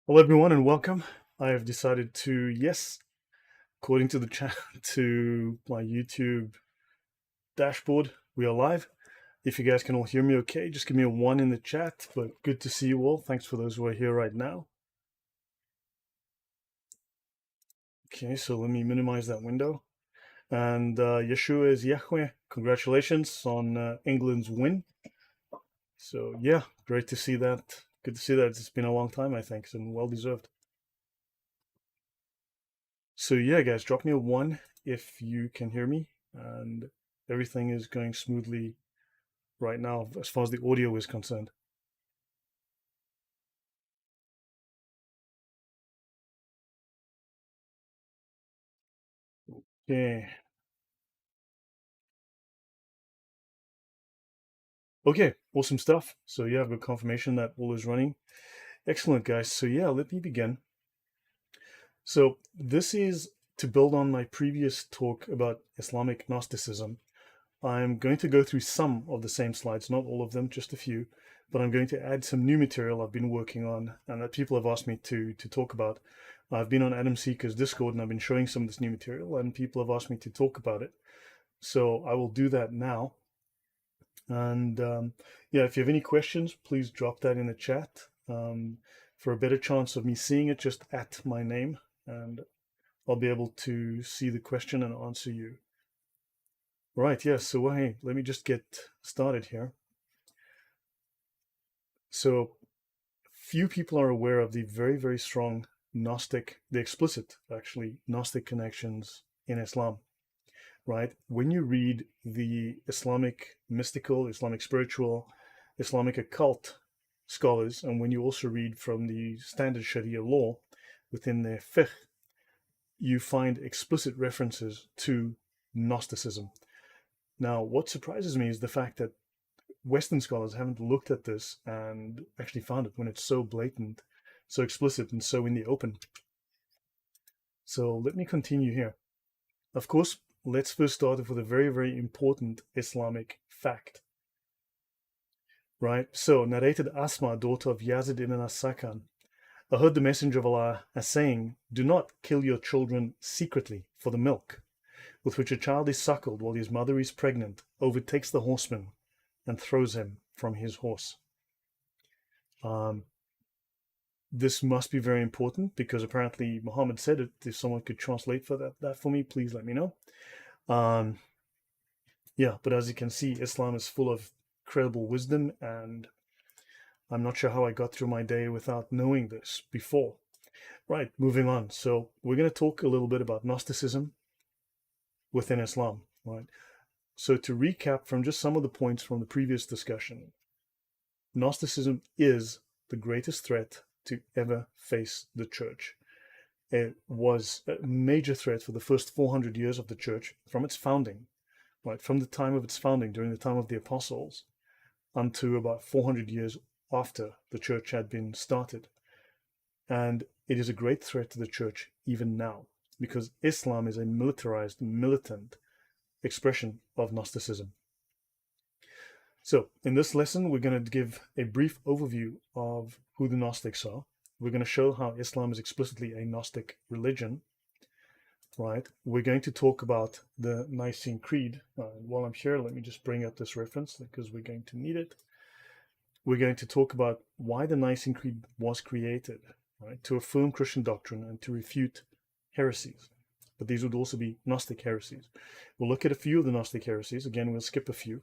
Hello, everyone, and welcome. I have decided to, yes, according to the chat, to my YouTube dashboard, we are live. If you guys can all hear me okay, just give me a 1 in the chat, but good to see you all. Thanks for those who are here right now. Okay, so let me minimize that window. And Yeshua is Yahweh. Congratulations on England's win. So, yeah, great to see that. Good to see that. It's been a long time, I think, and well deserved. So yeah, guys, drop me a 1 if you can hear me, and everything is going smoothly right now as far as the audio is concerned. Okay. Okay, awesome stuff. So yeah, I've got confirmation that all is running. Excellent, guys. So yeah, let me begin. So this is to build on my previous talk about Islamic Gnosticism. I'm going to go through some of the same slides, not all of them, just a few, but I'm going to add some new material I've been working on and that people have asked me to talk about. I've been on Adam Seeker's Discord and I've been showing some of this new material and people have asked me to talk about it. So I will do that now. And yeah, if you have any questions, please drop that in the chat. For a better chance of me seeing it, just at my name and I'll be able to see the question and answer you. Right, yes, so hey, let me just get started here. So few people are aware of the very, very strong Gnostic, the explicit, actually, Gnostic connections in Islam, right? When you read the Islamic mystical, Islamic spiritual, Islamic occult scholars, and when you also read from the standard Sharia law within their fiqh, you find explicit references to Gnosticism. Now, what surprises me is the fact that Western scholars haven't looked at this and actually found it when it's so blatant, so explicit, and so in the open. So let me continue here. Of course, let's first start with a very, very important Islamic fact. Right? So, narrated Asma, daughter of Yazid ibn as-Sakan, I heard the Messenger of Allah as saying, "Do not kill your children secretly, for the milk with which a child is suckled while his mother is pregnant overtakes the horseman and throws him from his horse." This must be very important because apparently Muhammad said it. If someone could translate for that for me, please let me know. Yeah, but as you can see, Islam is full of incredible wisdom, and I'm not sure how I got through my day without knowing this before. Right, moving on. So we're going to talk a little bit about Gnosticism within Islam, right? So to recap from just some of the points from the previous discussion, Gnosticism is the greatest threat to ever face the church. It was a major threat for the first 400 years of the church from its founding, right? From the time of its founding, during the time of the apostles, unto about 400 years after the church had been started. And it is a great threat to the church even now, because Islam is a militarized, militant expression of Gnosticism. So in this lesson, we're going to give a brief overview of who the Gnostics are. We're going to show how Islam is explicitly a Gnostic religion, right? We're going to talk about the Nicene Creed. While I'm here, let me just bring up this reference because we're going to need it. We're going to talk about why the Nicene Creed was created, right? To affirm Christian doctrine and to refute heresies. But these would also be Gnostic heresies. We'll look at a few of the Gnostic heresies. Again, we'll skip a few.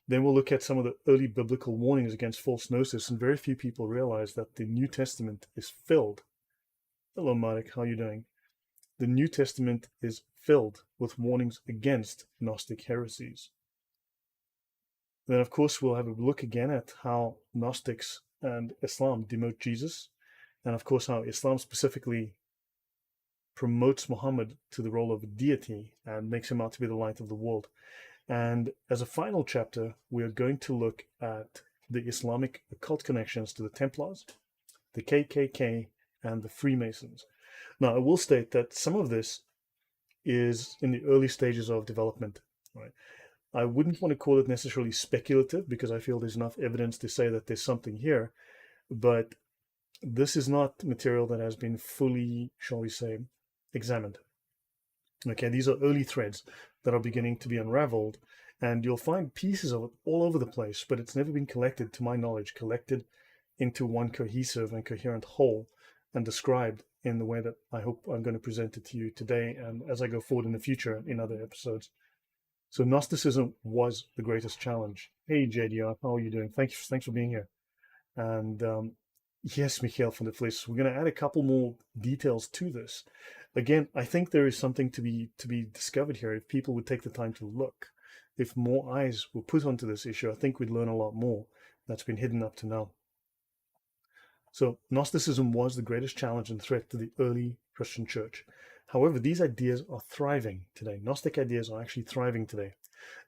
Then we'll look at some of the early biblical warnings against false gnosis, and very few people realize that the New Testament is filled. Hello, Marek, how are you doing? The New Testament is filled with warnings against Gnostic heresies. Then, of course, we'll have a look again at how Gnostics and Islam demote Jesus, and of course, how Islam specifically promotes Muhammad to the role of a deity and makes him out to be the light of the world. And as a final chapter, we are going to look at the Islamic occult connections to the Templars, the KKK, and the Freemasons. Now, I will state that some of this is in the early stages of development, right? I wouldn't want to call it necessarily speculative because I feel there's enough evidence to say that there's something here, but this is not material that has been fully, shall we say, examined. Okay, these are early threads that are beginning to be unraveled, and you'll find pieces of it all over the place, but it's never been collected, to my knowledge, collected into one cohesive and coherent whole and described in the way that I hope I'm going to present it to you today and as I go forward in the future in other episodes. So Gnosticism was the greatest challenge. Hey, JDR, how are you doing? Thanks for being here. And yes, Michael van der Vlies, we're going to add a couple more details to this. Again, I think there is something to be discovered here if people would take the time to look. If more eyes were put onto this issue, I think we'd learn a lot more that's been hidden up to now. So Gnosticism was the greatest challenge and threat to the early Christian church. However, these ideas are thriving today. Gnostic ideas are actually thriving today.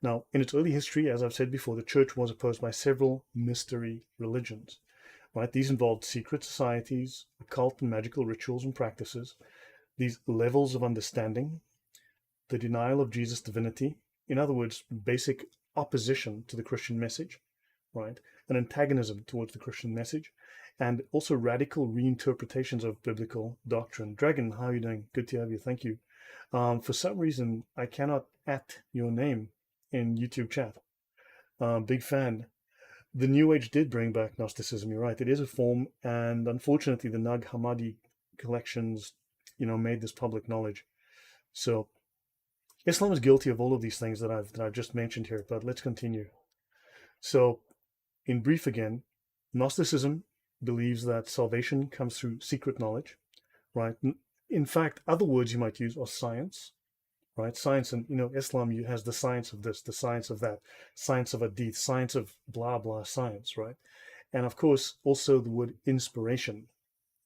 Now, in its early history, as I've said before, the church was opposed by several mystery religions. Right? These involved secret societies, occult and magical rituals and practices, these levels of understanding, the denial of Jesus' divinity, in other words, basic opposition to the Christian message, right? An antagonism towards the Christian message, and also radical reinterpretations of biblical doctrine. Dragon, how are you doing? Good to have you. Thank you. For some reason, I cannot at your name in YouTube chat. Big fan. The New Age did bring back Gnosticism, you're right. It is a form, and unfortunately, the Nag Hammadi collections, made this public knowledge. So Islam is guilty of all of these things that I've just mentioned here, but let's continue. So, in brief again, Gnosticism believes that salvation comes through secret knowledge, right? In fact, other words you might use are science, right? Science, and Islam has the science of this, the science of that, science of hadith, science of blah blah science, right? And of course, also the word inspiration,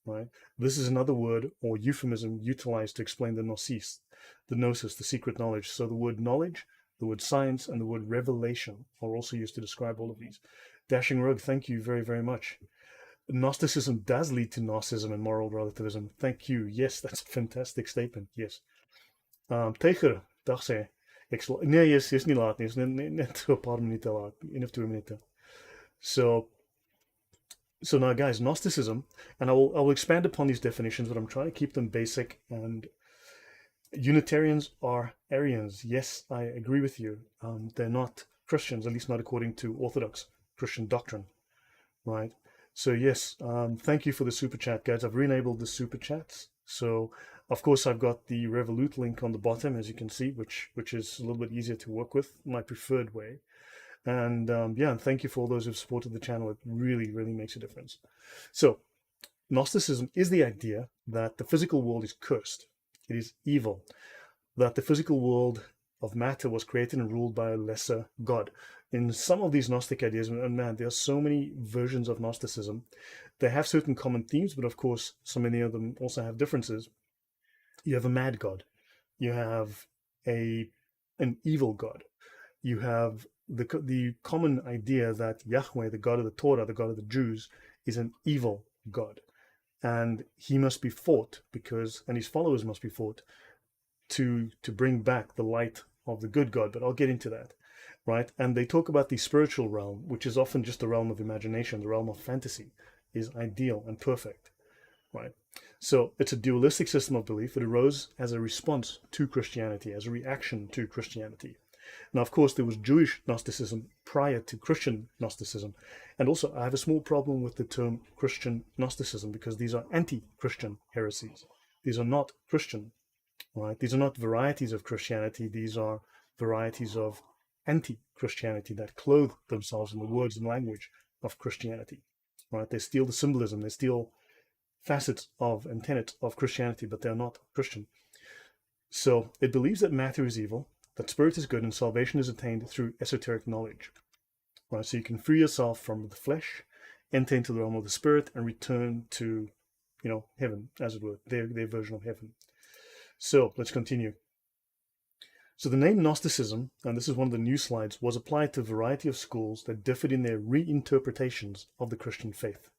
right? This is another word or euphemism utilized to explain the gnosis, the secret knowledge. So the word knowledge, the word science, and the word revelation are also used to describe all of these. Dashing Rogue, thank you very, very much. Gnosticism does lead to Gnosticism and moral relativism. Thank you. Yes, that's a fantastic statement. Yes. Tegen, dag sê. Nee, jy's nie laat nie. Jy's net so 'n paar minute laat, 1 of 2 minute. So now, guys, Gnosticism, and I will expand upon these definitions, but I'm trying to keep them basic. And Unitarians are Arians. Yes, I agree with you. They're not Christians, at least not according to Orthodox Christian doctrine, right? So yes, thank you for the super chat, guys. I've re-enabled the super chats. So of course I've got the Revolut link on the bottom, as you can see, which is a little bit easier to work with, my preferred way. And yeah, and thank you for all those who've supported the channel. It really, really makes a difference. So Gnosticism is the idea that the physical world is cursed. It is evil. That the physical world of matter was created and ruled by a lesser God. In some of these Gnostic ideas, and man, there are so many versions of Gnosticism. They have certain common themes, but of course, so many of them also have differences. You have a mad God. You have an evil God. You have the common idea that Yahweh, the God of the Torah, the God of the Jews, is an evil God. And he must be fought and his followers must be fought to bring back the light of the good God. But I'll get into that, right? And they talk about the spiritual realm, which is often just the realm of imagination, the realm of fantasy, is ideal and perfect, right? So it's a dualistic system of belief that arose as a response to Christianity, as a reaction to Christianity. Now, of course, there was Jewish Gnosticism prior to Christian Gnosticism. And also, I have a small problem with the term Christian Gnosticism because these are anti-Christian heresies. These are not Christian, right? These are not varieties of Christianity. These are varieties of anti-Christianity that clothe themselves in the words and language of Christianity, right? They steal the symbolism. They steal facets of and tenets of Christianity, but they're not Christian. So it believes that matter is evil, that spirit is good, and salvation is attained through esoteric knowledge. Right? So you can free yourself from the flesh, enter into the realm of the spirit, and return to, heaven, as it were, their version of heaven. So let's continue. So the name Gnosticism, and this is one of the new slides, was applied to a variety of schools that differed in their reinterpretations of the Christian faith.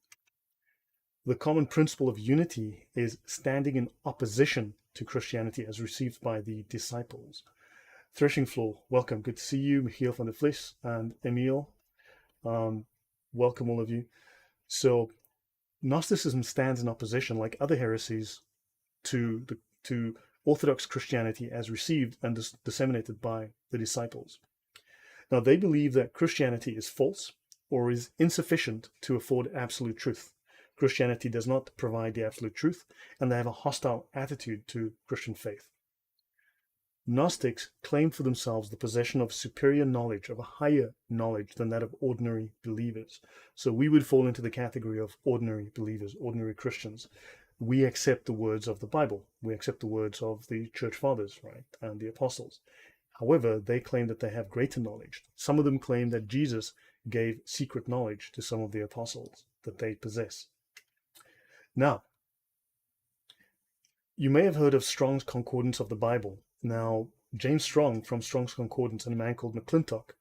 The common principle of unity is standing in opposition to Christianity as received by the disciples. Threshing Floor, welcome. Good to see you, Michiel van der Vlies and Emil. Welcome, all of you. So Gnosticism stands in opposition, like other heresies, to Orthodox Christianity as received and disseminated by the disciples. Now, they believe that Christianity is false or is insufficient to afford absolute truth. Christianity does not provide the absolute truth, and they have a hostile attitude to Christian faith. Gnostics claim for themselves the possession of superior knowledge, of a higher knowledge than that of ordinary believers. So we would fall into the category of ordinary believers, ordinary Christians. We accept the words of the Bible. We accept the words of the church fathers, right, and the apostles. However, they claim that they have greater knowledge. Some of them claim that Jesus gave secret knowledge to some of the apostles that they possess. Now, you may have heard of Strong's Concordance of the Bible. Now, James Strong from Strong's Concordance and a man called McClintock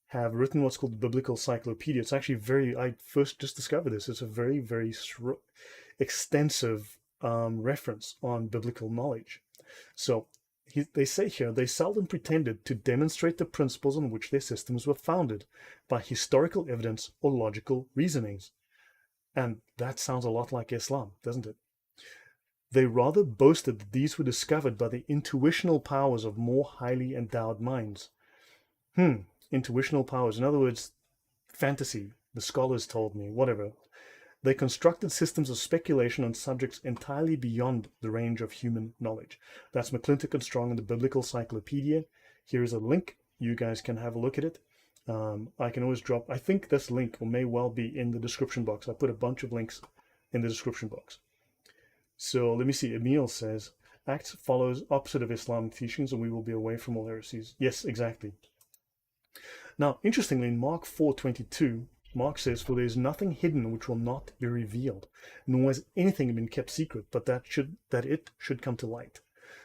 have written what's called the Biblical Cyclopedia. It's actually I first just discovered this. It's a very, very extensive reference on biblical knowledge. So they say here, they seldom pretended to demonstrate the principles on which their systems were founded by historical evidence or logical reasonings. And that sounds a lot like Islam, doesn't it? They rather boasted that these were discovered by the intuitional powers of more highly endowed minds. Intuitional powers. In other words, fantasy, the scholars told me, whatever. They constructed systems of speculation on subjects entirely beyond the range of human knowledge. That's McClintock and Strong in the Biblical Cyclopedia. Here's a link. You guys can have a look at it. I can always drop, I think this link may well be in the description box. I put a bunch of links in the description box. So let me see. Emil says, Acts follows opposite of Islamic teachings and we will be away from all heresies. Yes, exactly. Now, interestingly, in Mark 4:22, Mark says, for there is nothing hidden which will not be revealed, nor has anything been kept secret, but that it should come to light.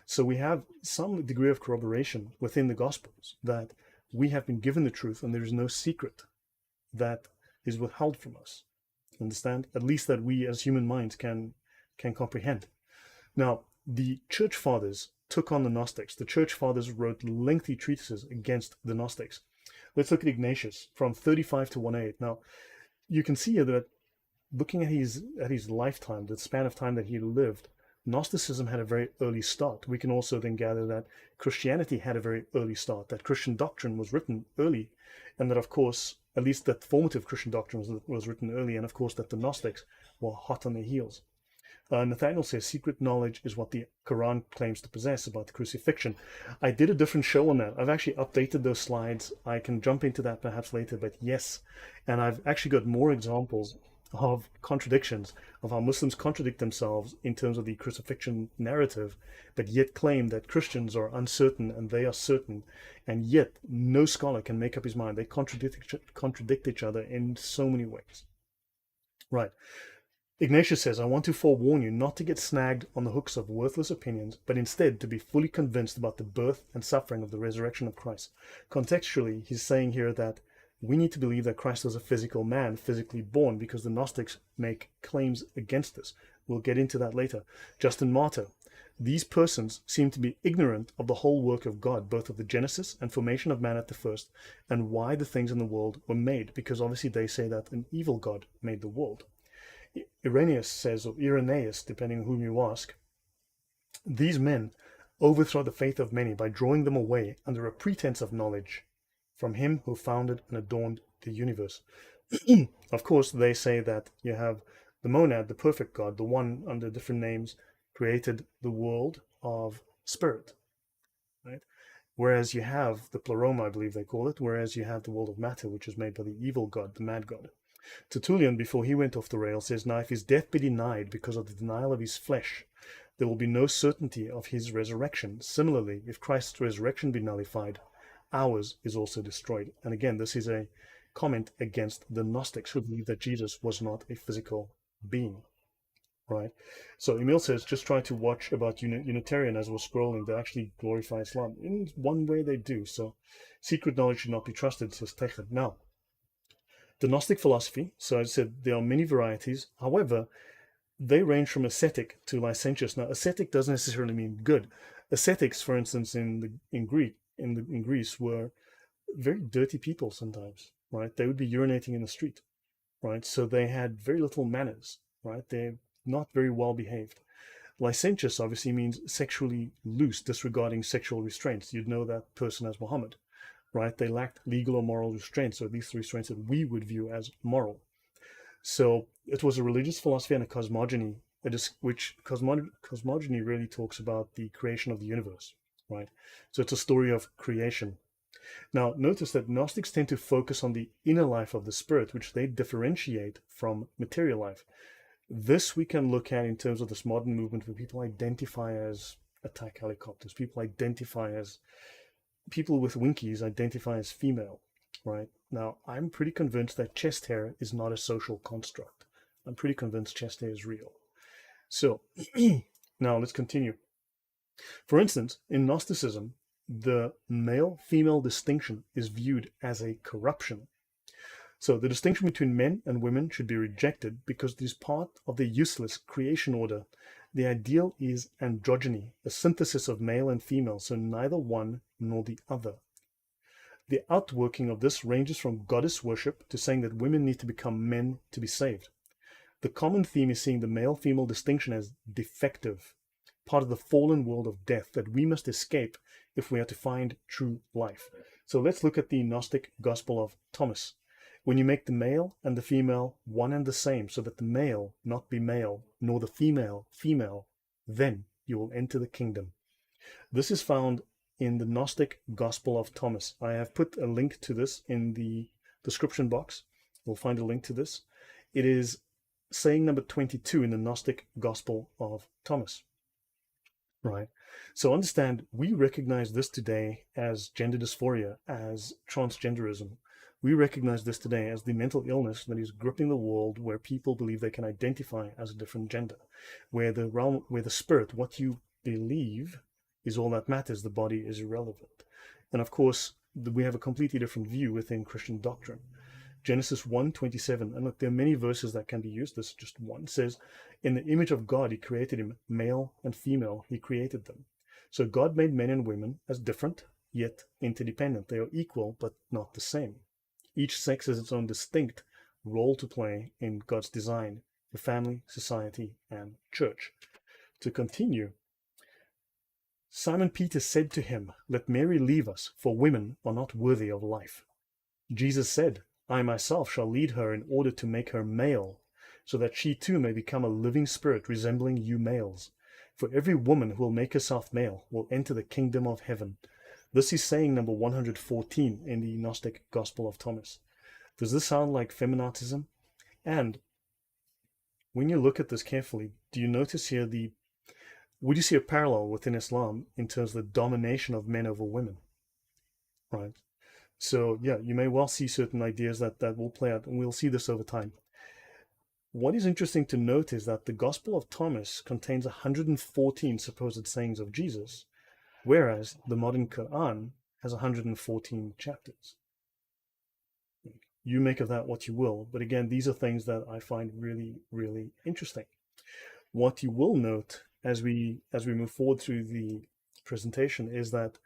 So we have some degree of corroboration within the Gospels that we have been given the truth and there is no secret that is withheld from us. Understand? At least that we as human minds can comprehend. Now, the church fathers took on the Gnostics. The church fathers wrote lengthy treatises against the Gnostics. Let's look at Ignatius from 35 to 108. Now, you can see here that looking at his lifetime, the span of time that he lived, Gnosticism had a very early start. We can also then gather that Christianity had a very early start, that Christian doctrine was written early, and that, of course, at least that formative Christian doctrine was written early, and of course that the Gnostics were hot on their heels. Nathaniel says secret knowledge is what the Qur'an claims to possess about the crucifixion. I did a different show on that. I've actually updated those slides. I can jump into that perhaps later, but yes. And I've actually got more examples of contradictions, of how Muslims contradict themselves in terms of the crucifixion narrative, but yet claim that Christians are uncertain and they are certain. And yet no scholar can make up his mind. They contradict each other in so many ways. Right. Ignatius says, I want to forewarn you not to get snagged on the hooks of worthless opinions, but instead to be fully convinced about the birth and suffering of the resurrection of Christ. Contextually, he's saying here that we need to believe that Christ was a physical man, physically born, because the Gnostics make claims against this. We'll get into that later. Justin Martyr. These persons seem to be ignorant of the whole work of God, both of the genesis and formation of man at the first, and why the things in the world were made, because obviously they say that an evil God made the world. Irenaeus says, or Irenaeus, depending on whom you ask, these men overthrow the faith of many by drawing them away under a pretense of knowledge from him who founded and adorned the universe. Of course, they say that you have the monad, the perfect God, the one under different names, created the world of spirit, right? Whereas you have the pleroma, I believe they call it, whereas you have the world of matter, which is made by the evil God, the mad God. Tertullian, before he went off the rail, says, now if his death be denied because of the denial of his flesh, there will be no certainty of his resurrection. Similarly, if Christ's resurrection be nullified, ours is also destroyed. And again, this is a comment against the Gnostics who believe that Jesus was not a physical being, right? So Emil says, just try to watch about Unitarian as we're scrolling. They actually glorify Islam. In one way they do. So secret knowledge should not be trusted, says Teched. Now, the Gnostic philosophy, so I said there are many varieties. However, they range from ascetic to licentious. Now, ascetic doesn't necessarily mean good. Ascetics, for instance, in Greece, were very dirty people sometimes, right? They would be urinating in the street, right? So they had very little manners, right? They're not very well behaved. Licentious obviously means sexually loose, disregarding sexual restraints. You'd know that person as Muhammad, right? They lacked legal or moral restraints, or at least the restraints that we would view as moral. So it was a religious philosophy and a cosmogony, which cosmogony really talks about the creation of the universe, right? So it's a story of creation. Now, notice that Gnostics tend to focus on the inner life of the spirit, which they differentiate from material life. This we can look at in terms of this modern movement where people identify as attack helicopters, people with winkies identify as female, right? Now, I'm pretty convinced that chest hair is not a social construct. I'm pretty convinced chest hair is real. So, now let's continue. For instance, in Gnosticism, the male-female distinction is viewed as a corruption. So the distinction between men and women should be rejected because it is part of the useless creation order. The ideal is androgyny, a synthesis of male and female, so neither one nor the other. The outworking of this ranges from goddess worship to saying that women need to become men to be saved. The common theme is seeing the male-female distinction as defective, part of the fallen world of death that we must escape if we are to find true life. So let's look at the Gnostic Gospel of Thomas. When you make the male and the female one and the same, so that the male not be male, nor the female female, then you will enter the kingdom. This is found in the Gnostic Gospel of Thomas. I have put a link to this in the description box. You'll find a link to this. It is saying number 22 in the Gnostic Gospel of Thomas. Right. So understand, we recognize this today as gender dysphoria, as transgenderism. We recognize this today as the mental illness that is gripping the world, where people believe they can identify as a different gender, where the spirit, what you believe, is all that matters. The body is irrelevant. And of course, we have a completely different view within Christian doctrine. Genesis 1:27, and look, there are many verses that can be used. This is just one. Says, in the image of God, he created him, male and female, he created them. So God made men and women as different, yet interdependent. They are equal, but not the same. Each sex has its own distinct role to play in God's design for family, society, and church. To continue, Simon Peter said to him, let Mary leave us, for women are not worthy of life. Jesus said, I myself shall lead her in order to make her male, so that she too may become a living spirit resembling you males. For every woman who will make herself male will enter the kingdom of heaven. This is saying number 114 in the Gnostic Gospel of Thomas. Does this sound like feminatism? And when you look at this carefully, do you notice here would you see a parallel within Islam in terms of the domination of men over women? Right. So yeah, you may well see certain ideas that will play out, and we'll see this over time. What is interesting to note is that the Gospel of Thomas contains 114 supposed sayings of Jesus, whereas the modern Qur'an has 114 chapters. You make of that what you will, but again, these are things that I find really, really interesting. What you will note as we move forward through the presentation is that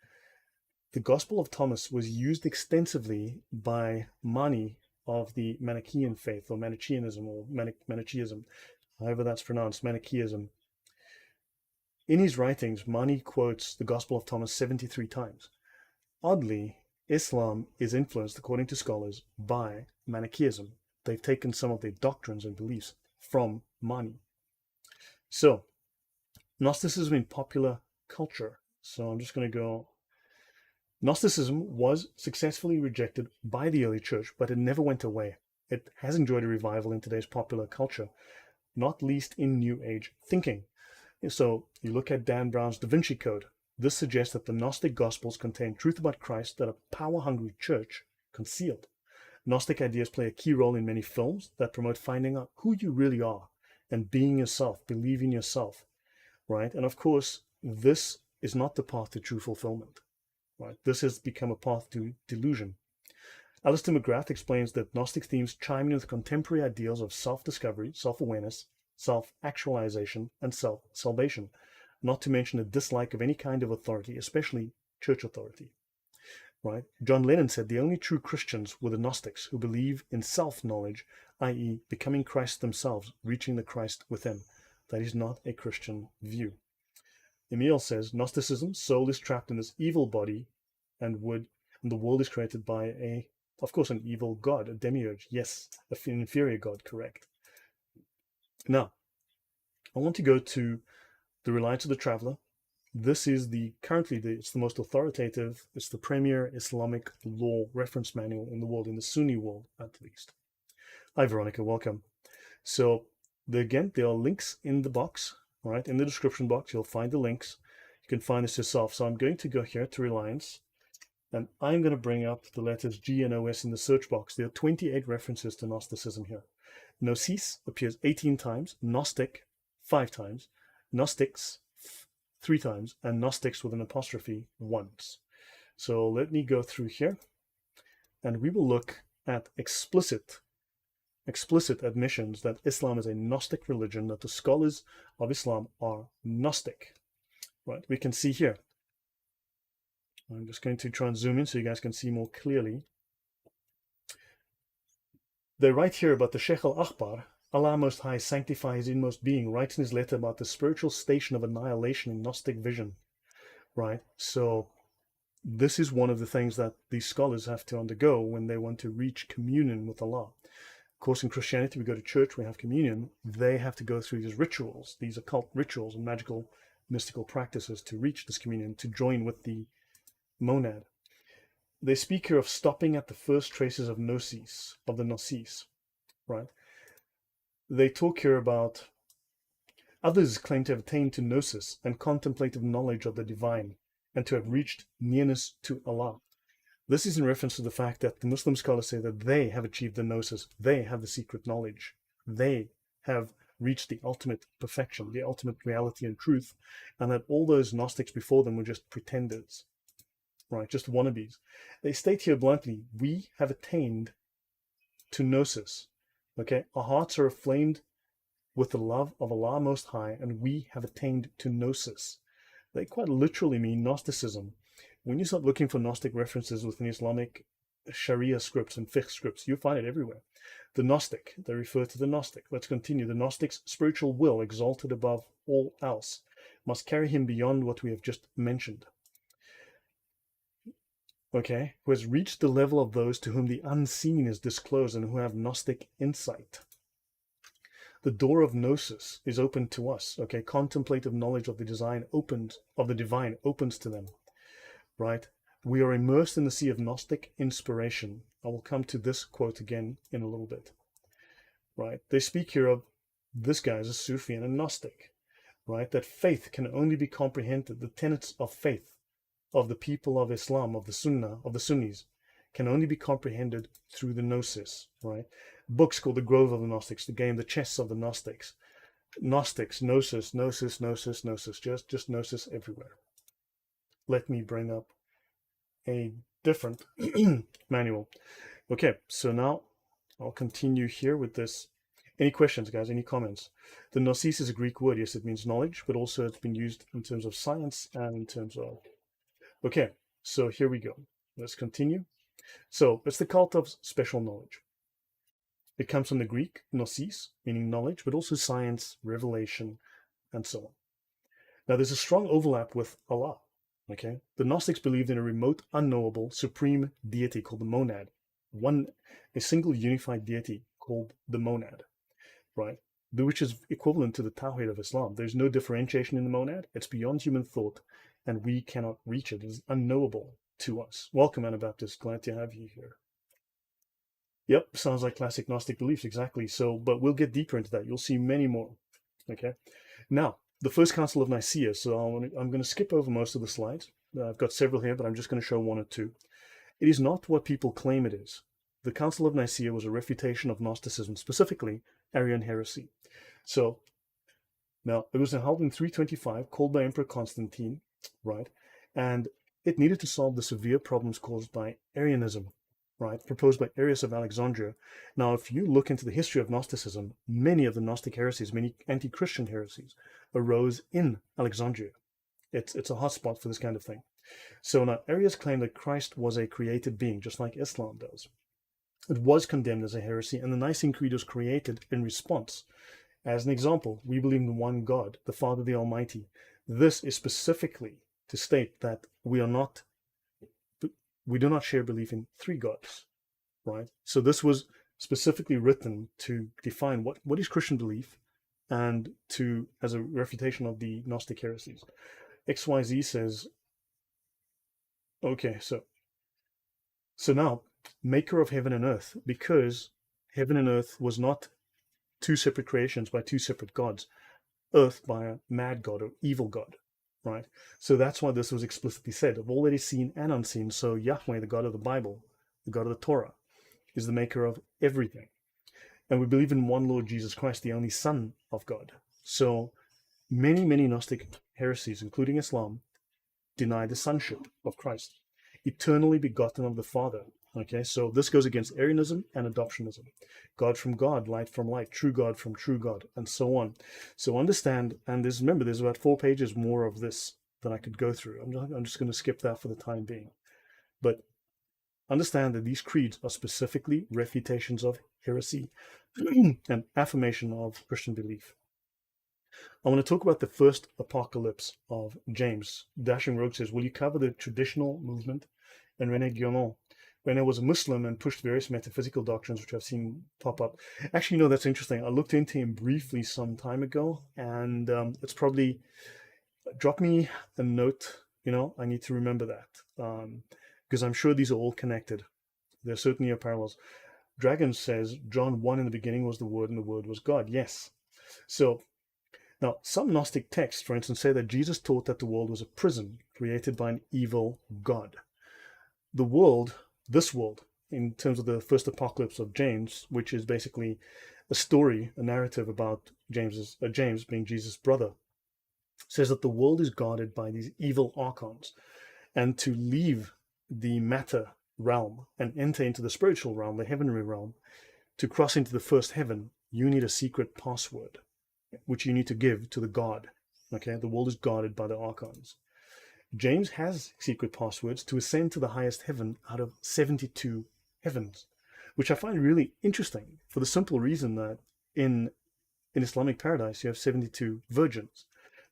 the Gospel of Thomas was used extensively by Mani of the Manichaean faith, or Manichaeanism, or Manichaeism, however that's pronounced, Manichaeism. In his writings, Mani quotes the Gospel of Thomas 73 times. Oddly, Islam is influenced, according to scholars, by Manichaeism. They've taken some of their doctrines and beliefs from Mani. So, Gnosticism in popular culture. So I'm just going to go. Gnosticism was successfully rejected by the early church, but it never went away. It has enjoyed a revival in today's popular culture, not least in New Age thinking. So you look at Dan Brown's Da Vinci Code. This suggests that the Gnostic Gospels contain truth about Christ that a power-hungry church concealed. Gnostic ideas play a key role in many films that promote finding out who you really are and being yourself, believing yourself, right? And of course, this is not the path to true fulfillment. Right. This has become a path to delusion. Alistair McGrath explains that Gnostic themes chime in with contemporary ideals of self-discovery, self-awareness, self-actualization, and self-salvation, not to mention a dislike of any kind of authority, especially church authority. Right? John Lennon said the only true Christians were the Gnostics who believe in self-knowledge, i.e. becoming Christ themselves, reaching the Christ within. That is not a Christian view. Emil says, Gnosticism, soul is trapped in this evil body and the world is created by of course, an evil god, a demiurge. Yes, an inferior god, correct. Now, I want to go to the Reliance of the Traveler. This is it's the most authoritative, it's the premier Islamic law reference manual in the world, in the Sunni world at least. Hi, Veronica, welcome. So, again, there are links in the box, right? In the description box, you'll find the links. You can find this yourself. So I'm going to go here to Reliance, and I'm going to bring up the letters G and OS in the search box. There are 28 references to Gnosticism here. Gnosis appears 18 times, Gnostic 5 times, Gnostics 3 times, and Gnostics with an apostrophe once. So let me go through here, and we will look at explicit admissions that Islam is a Gnostic religion, that the scholars of Islam are Gnostic. Right? We can see here. I'm just going to try and zoom in so you guys can see more clearly. They write here about the Sheikh al-Akhbar, Allah Most High sanctify his inmost being, writes in his letter about the spiritual station of annihilation in Gnostic vision. Right? So this is one of the things that these scholars have to undergo when they want to reach communion with Allah. Of course, in Christianity, we go to church, we have communion. They have to go through these rituals, these occult rituals and magical, mystical practices to reach this communion, to join with the monad. They speak here of stopping at the first traces of gnosis, of the gnosis, right? They talk here about others claim to have attained to gnosis and contemplative knowledge of the divine, and to have reached nearness to Allah. This is in reference to the fact that the Muslim scholars say that they have achieved the gnosis, they have the secret knowledge, they have reached the ultimate perfection, the ultimate reality and truth, and that all those Gnostics before them were just pretenders, right, just wannabes. They state here bluntly, we have attained to gnosis, okay? Our hearts are aflamed with the love of Allah Most High, and we have attained to gnosis. They quite literally mean Gnosticism. When you start looking for Gnostic references within Islamic Sharia scripts and fiqh scripts, you find it everywhere. The Gnostic, they refer to the Gnostic. Let's continue. The Gnostic's spiritual will, exalted above all else, must carry him beyond what we have just mentioned. Okay, who has reached the level of those to whom the unseen is disclosed and who have Gnostic insight. The door of gnosis is open to us. Okay, contemplative knowledge of the divine opens to them. Right? We are immersed in the sea of Gnostic inspiration. I will come to this quote again in a little bit. Right? They speak here of this guy as a Sufi and a Gnostic. Right? That faith can only be comprehended. The tenets of faith of the people of Islam, of the Sunnah, of the Sunnis, can only be comprehended through the gnosis. Right? Books called The Grove of the Gnostics, the game, the chess of the Gnostics. Gnostics, gnosis, gnosis, gnosis, gnosis, just gnosis everywhere. Let me bring up a different manual. Okay, so now I'll continue here with this. Any questions, guys? Any comments? The gnosis is a Greek word. Yes, it means knowledge, but also it's been used in terms of science and in terms of... Okay, so here we go. Let's continue. So it's the cult of special knowledge. It comes from the Greek gnosis, meaning knowledge, but also science, revelation, and so on. Now, there's a strong overlap with Allah. Okay, the Gnostics believed in a remote, unknowable, supreme deity called the monad, a single unified deity called the monad, right? Which is equivalent to the Tawhid of Islam. There's no differentiation in the monad. It's beyond human thought, and we cannot reach it. It is unknowable to us. Welcome, Anabaptist. Glad to have you here. Yep, sounds like classic Gnostic beliefs, exactly. So, but we'll get deeper into that. You'll see many more. Okay, now, the First Council of Nicaea. So I'm going to skip over most of the slides. I've got several here, but I'm just going to show one or two. It is not what people claim it is. The Council of Nicaea was a refutation of Gnosticism, specifically Arian heresy. So now it was held in 325, called by Emperor Constantine, right? And it needed to solve the severe problems caused by Arianism, right? Proposed by Arius of Alexandria. Now, if you look into the history of Gnosticism, many of the Gnostic heresies, many anti-Christian heresies, arose in Alexandria. It's a hotspot for this kind of thing. So now Arius claimed that Christ was a created being, just like Islam does. It was condemned as a heresy, and the Nicene Creed was created in response. As an example, we believe in one God, the Father, the Almighty. This is specifically to state that we do not share belief in three gods, right? So this was specifically written to define what is Christian belief, and to as a refutation of the Gnostic heresies. XYZ says, okay, so now, maker of heaven and earth, because heaven and earth was not two separate creations by two separate gods, earth by a mad god or evil god, right? So that's why this was explicitly said, of all that is seen and unseen. So Yahweh, the God of the Bible, the God of the Torah, is the maker of everything. And we believe in one Lord Jesus Christ, the only Son of God. So many Gnostic heresies, including Islam, deny the sonship of Christ, eternally begotten of the Father. Okay, so this goes against Arianism and adoptionism. God from God, light from light, true God from true God, and so on. So understand, and remember, there's about 4 pages more of this that I could go through. I'm just going to skip that for the time being. But understand that these creeds are specifically refutations of heresy and affirmation of Christian belief. I want to talk about the first apocalypse of James. Dashing Rogue says, will you cover the traditional movement? And René Guillaume, René was a Muslim and pushed various metaphysical doctrines, which I've seen pop up. Actually, that's interesting. I looked into him briefly some time ago, and it's probably, drop me a note, I need to remember that, because I'm sure these are all connected. There certainly are parallels. Dragon says, John 1, in the beginning was the Word, and the Word was God. Yes. So, now, some Gnostic texts, for instance, say that Jesus taught that the world was a prison created by an evil God. The world, this world, in terms of the first apocalypse of James, which is basically a story, a narrative about James being Jesus' brother, says that the world is guarded by these evil archons. And to leave the matter realm and enter into the spiritual realm, the heavenly realm, to cross into the first heaven, you need a secret password, which you need to give to the God. Okay, the world is guarded by the archons. James has secret passwords to ascend to the highest heaven out of 72 heavens, which I find really interesting for the simple reason that in Islamic paradise you have 72 virgins.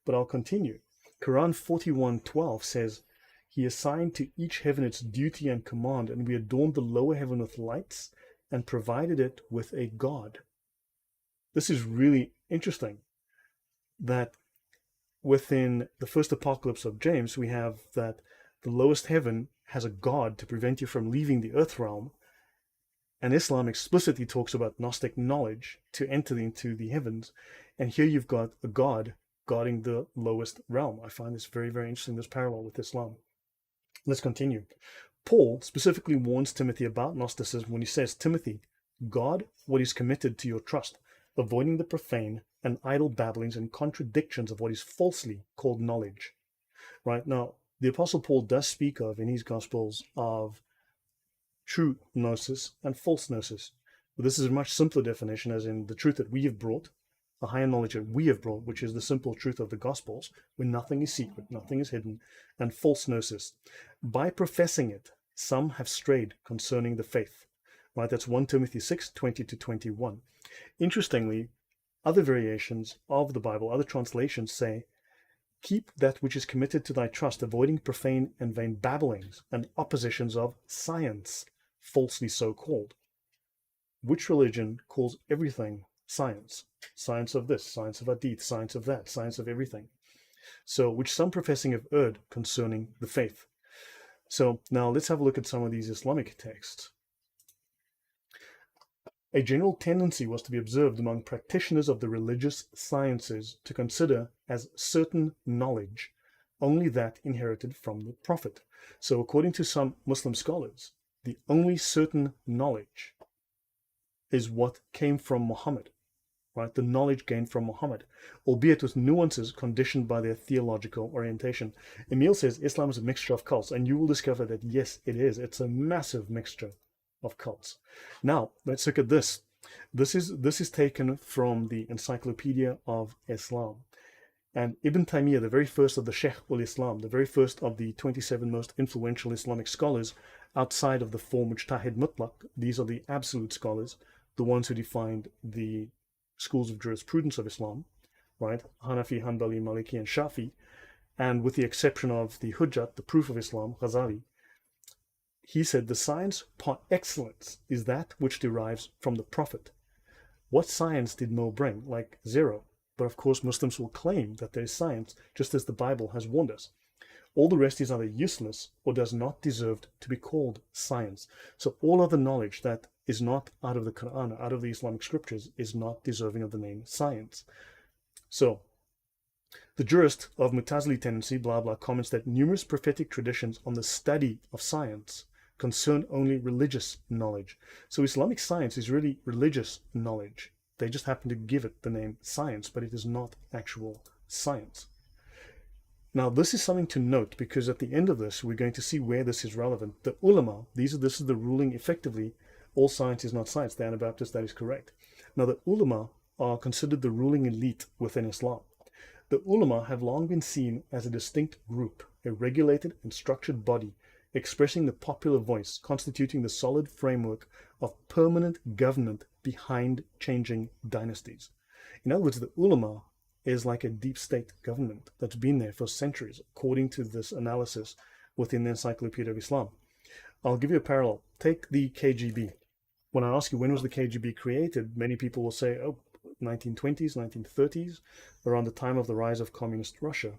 But I'll continue. Qur'an 41:12 says, he assigned to each heaven its duty and command, and we adorned the lower heaven with lights and provided it with a God. This is really interesting, that within the first apocalypse of James, we have that the lowest heaven has a God to prevent you from leaving the earth realm. And Islam explicitly talks about Gnostic knowledge to enter into the heavens. And here you've got a God guarding the lowest realm. I find this very, very interesting, this parallel with Islam. Let's continue. Paul specifically warns Timothy about Gnosticism when he says, Timothy, guard what is committed to your trust, avoiding the profane and idle babblings and contradictions of what is falsely called knowledge. Right now, the Apostle Paul does speak of in his Gospels of true gnosis and false gnosis. But this is a much simpler definition, as in the truth that we have brought, the higher knowledge that we have brought, which is the simple truth of the Gospels, where nothing is secret, nothing is hidden, and false gnosis. By professing it, some have strayed concerning the faith. Right, that's 1 Timothy 6:20-21. Interestingly, other variations of the Bible, other translations say, keep that which is committed to thy trust, avoiding profane and vain babblings and oppositions of science, falsely so called. Which religion calls everything science? Science of this, science of hadith, science of that, science of everything. So, which some professing have erred concerning the faith. So, now let's have a look at some of these Islamic texts. A general tendency was to be observed among practitioners of the religious sciences to consider as certain knowledge only that inherited from the Prophet. So according to some Muslim scholars, the only certain knowledge is what came from Muhammad, right? The knowledge gained from Muhammad, albeit with nuances conditioned by their theological orientation. Emil says Islam is a mixture of cults, and you will discover that yes, it is. It's a massive mixture of cults. Now, let's look at this. This is taken from the Encyclopedia of Islam. And Ibn Taymiyyah, the very first of the Sheikh ul-Islam, the very first of the 27 most influential Islamic scholars, outside of the four Mujtahid Mutlaq. These are the absolute scholars, the ones who defined the schools of jurisprudence of Islam, right? Hanafi, Hanbali, Maliki, and Shafi. And with the exception of the Hujjat, the proof of Islam, Ghazali, he said the science par excellence is that which derives from the Prophet. What science did Mo bring? Like zero. But of course, Muslims will claim that there is science, just as the Bible has warned us. All the rest is either useless or does not deserve to be called science. So all other knowledge that is not out of the Qur'an, out of the Islamic scriptures, is not deserving of the name science. So the jurist of Mutazili tendency, blah, blah, comments that numerous prophetic traditions on the study of science concern only religious knowledge. So Islamic science is really religious knowledge. They just happen to give it the name science, but it is not actual science. Now, this is something to note, because at the end of this, we're going to see where this is relevant. The ulama, this is the ruling, effectively, all science is not science. The Anabaptist, that is correct. Now, the ulama are considered the ruling elite within Islam. The ulama have long been seen as a distinct group, a regulated and structured body, expressing the popular voice, constituting the solid framework of permanent government behind changing dynasties. In other words, the ulama is like a deep state government that's been there for centuries, according to this analysis within the Encyclopedia of Islam. I'll give you a parallel. Take the KGB. When I ask you when was the KGB created, many people will say, oh, 1920s, 1930s, around the time of the rise of communist Russia.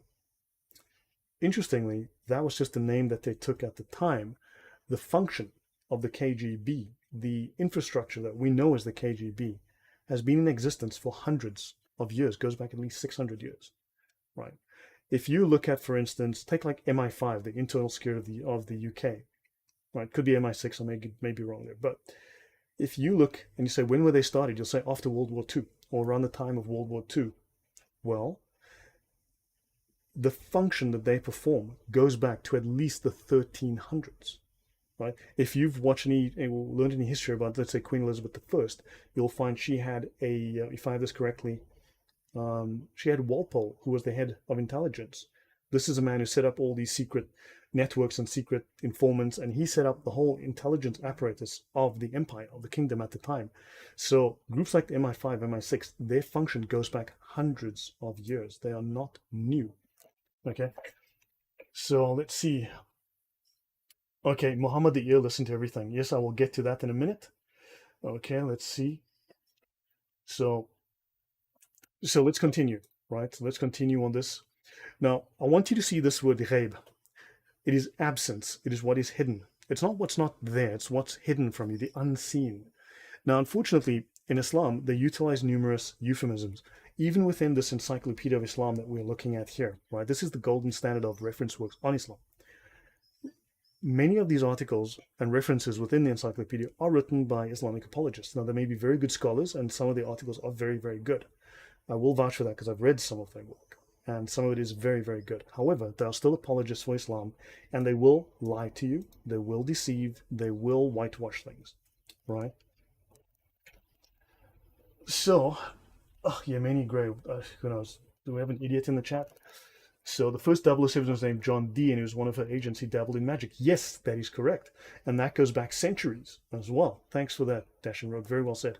Interestingly, that was just the name that they took at the time. The function of the KGB, the infrastructure that we know as the KGB, has been in existence for hundreds of years, goes back at least 600 years, right? If you look at, for instance, take like MI5, the internal security of the UK, right? Could be MI6, I may be wrong there, but if you look and you say, when were they started? You'll say after World War II or around the time of World War II. Well, the function that they perform goes back to at least the 1300s, right? If you've watched learned any history about, let's say, Queen Elizabeth I, you'll find she had if I have this correctly, she had Walpole, who was the head of intelligence. This is a man who set up all these secret networks and secret informants, and he set up the whole intelligence apparatus of the empire, of the kingdom at the time. So groups like the MI5, MI6, their function goes back hundreds of years. They are not new. Okay, so let's see. Okay, Muhammad the ear, listen to everything. Yes, I will get to that in a minute. Okay, let's see. So let's continue, right? So let's continue on this. Now, I want you to see this word ghaib. It is absence. It is what is hidden. It's not what's not there. It's what's hidden from you, the unseen. Now, unfortunately, in Islam, they utilize numerous euphemisms, even within this Encyclopedia of Islam that we're looking at here, right? This is the golden standard of reference works on Islam. Many of these articles and references within the encyclopedia are written by Islamic apologists. Now, they may be very good scholars, and some of the articles are very, very good. I will vouch for that because I've read some of their work, and some of it is very, very good. However, they are still apologists for Islam, and they will lie to you, they will deceive, they will whitewash things, right? So, Yemeni Gray, who knows? Do we have an idiot in the chat? So the first 007 was named John D, and he was one of her agents. He dabbled in magic. Yes, that is correct. And that goes back centuries as well. Thanks for that, Dash and Rogue. Very well said.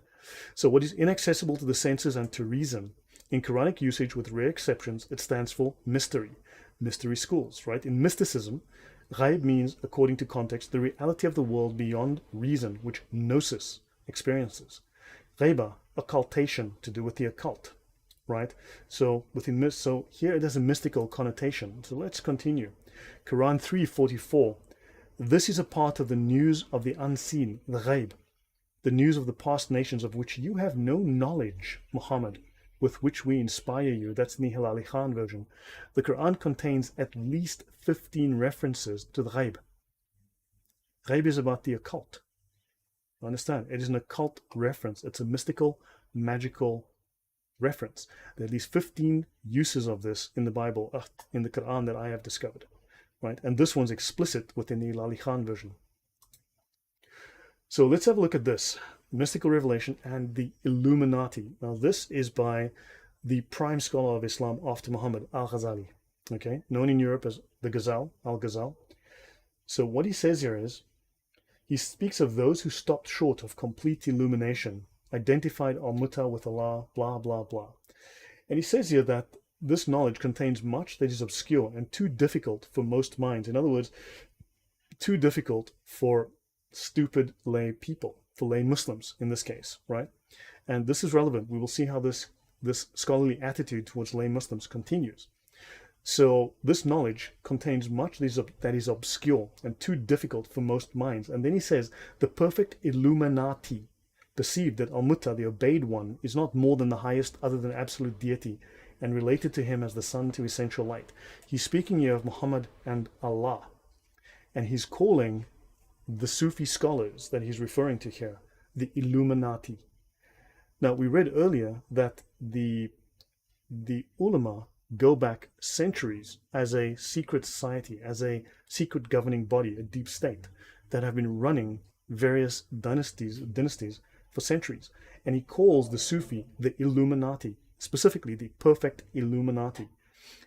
So what is inaccessible to the senses and to reason? In Quranic usage, with rare exceptions, it stands for mystery. Mystery schools, right? In mysticism, ghaib means, according to context, the reality of the world beyond reason, which gnosis experiences. Ghaiba, occultation, to do with the occult. Right? So here it has a mystical connotation. So let's continue. Quran 3:44. This is a part of the news of the unseen, the ghaib, the news of the past nations of which you have no knowledge, Muhammad, with which we inspire you. That's in the Hilali Khan version. The Quran contains at least 15 references to the ghaib. Ghaib is about the occult. Understand? It is an occult reference. It's a mystical, magical reference. There are at least 15 uses of this in the Bible, in the Quran, that I have discovered, right? And this one's explicit within the Lali Khan version. So let's have a look at this. Mystical revelation and the Illuminati. Now this is by the prime scholar of Islam after Muhammad, Al-Ghazali, okay? Known in Europe as the Ghazal, Al-Ghazal. So what he says here is, he speaks of those who stopped short of complete illumination, identified al-Muta with Allah, blah, blah, blah. And he says here that this knowledge contains much that is obscure and too difficult for most minds. In other words, too difficult for stupid lay people, for lay Muslims in this case, right? And this is relevant. We will see how this scholarly attitude towards lay Muslims continues. So this knowledge contains much that is obscure and too difficult for most minds. And then he says, the perfect Illuminati perceived that Al-Muta, the obeyed one, is not more than the highest other than absolute deity, and related to him as the sun to essential light. He's speaking here of Muhammad and Allah, and he's calling the Sufi scholars that he's referring to here the Illuminati. Now, we read earlier that the ulama go back centuries as a secret society, as a secret governing body, a deep state that have been running various dynasties for centuries. And he calls the Sufi the Illuminati, specifically the perfect Illuminati,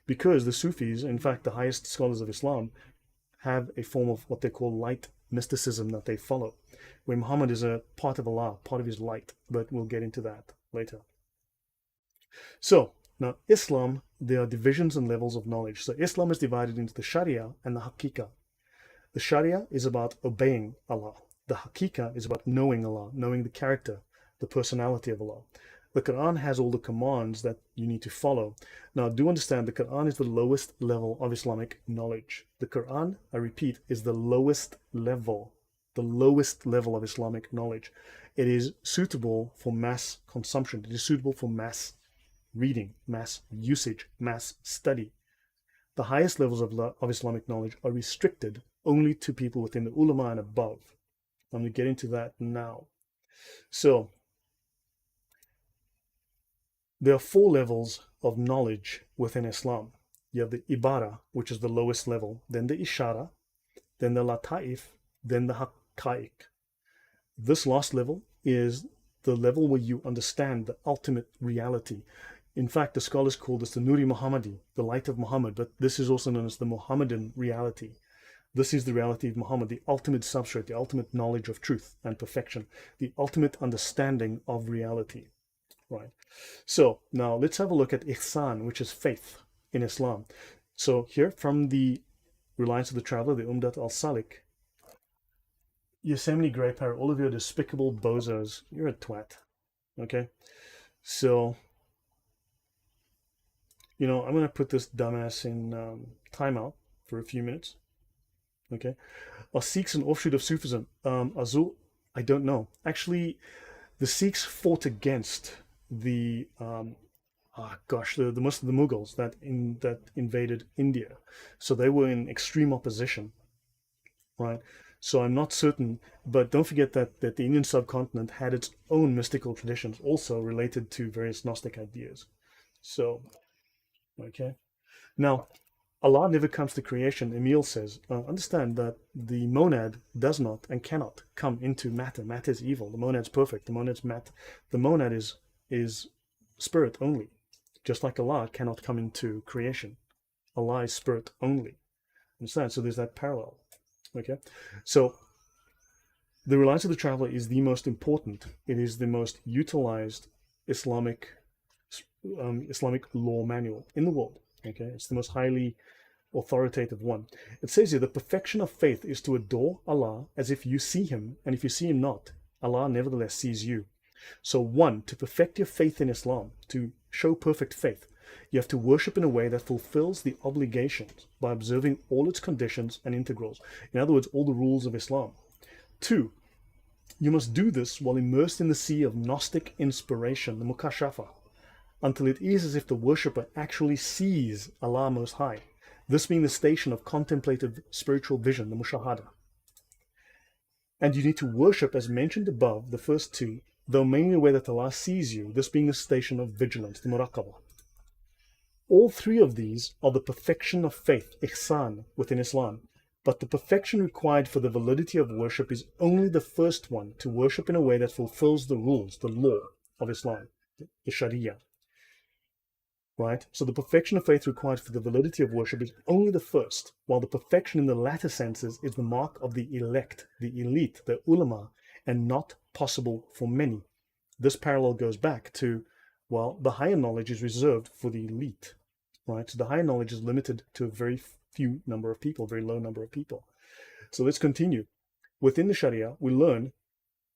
because the Sufis, in fact the highest scholars of Islam, have a form of what they call light mysticism that they follow, where Muhammad is a part of Allah, part of his light, but we'll get into that later. So now Islam, there are divisions and levels of knowledge. So Islam is divided into the Sharia and the Haqiqah. The Sharia is about obeying Allah. The Haqiqah is about knowing Allah, knowing the character, the personality of Allah. The Qur'an has all the commands that you need to follow. Now, do understand the Qur'an is the lowest level of Islamic knowledge. The Qur'an, I repeat, is the lowest level of Islamic knowledge. It is suitable for mass consumption. It is suitable for mass reading, mass usage, mass study. The highest levels of Islamic knowledge are restricted only to people within the ulama and above. I'm going to get into that now. So, there are 4 levels of knowledge within Islam. You have the Ibara, which is the lowest level, then the Ishara, then the Lataif, then the Haqqaiq. This last level is the level where you understand the ultimate reality. In fact, the scholars call this the Nuri Muhammadi, the light of Muhammad, but this is also known as the Muhammadan reality. This is the reality of Muhammad, the ultimate substrate, the ultimate knowledge of truth and perfection, the ultimate understanding of reality. Right. So now let's have a look at ihsan, which is faith in Islam. So here from the Reliance of the Traveler, the Umdat al-Salik, Yosemite Grey Parrot, all of you are despicable bozos. You're a twat. Okay. So, I'm going to put this dumbass in timeout for a few minutes. Okay. Are Sikhs an offshoot of Sufism? Azul, I don't know. Actually, the Sikhs fought against the Mughals that invaded India, so they were in extreme opposition, right? So I'm not certain, but don't forget that the Indian subcontinent had its own mystical traditions also related to various Gnostic ideas. So, okay. Now, Allah never comes to creation. Emil says, understand that the monad does not and cannot come into matter. Matter is evil. The monad's perfect. The monad's matter. The monad is spirit only, just like Allah cannot come into creation. Allah is spirit only. Understand? So there's that parallel. Okay, so the Reliance of the Traveler is the most important. It is the most utilized Islamic law manual in the world. Okay, it's the most highly authoritative one. It says here the perfection of faith is to adore Allah as if you see him, and if you see him not, Allah nevertheless sees you. So 1, to perfect your faith in Islam, to show perfect faith, you have to worship in a way that fulfills the obligations by observing all its conditions and integrals. In other words, all the rules of Islam. 2, you must do this while immersed in the sea of Gnostic inspiration, the Mukashafa, until it is as if the worshipper actually sees Allah Most High, this being the station of contemplative spiritual vision, the Mushahada. And you need to worship, as mentioned above, the first 2, though mainly aware that Allah sees you, this being the station of vigilance, the muraqabah. All 3 of these are the perfection of faith, ihsan, within Islam, but the perfection required for the validity of worship is only the first one, to worship in a way that fulfills the rules, the law of Islam, the Sharia. right? So the perfection of faith required for the validity of worship is only the first, while the perfection in the latter senses is the mark of the elect, the elite, the ulama, and not possible for many. This parallel goes back to, well, the higher knowledge is reserved for the elite, right? So the higher knowledge is limited to a very few number of people, very low number of people. So let's continue. Within the Sharia, we learn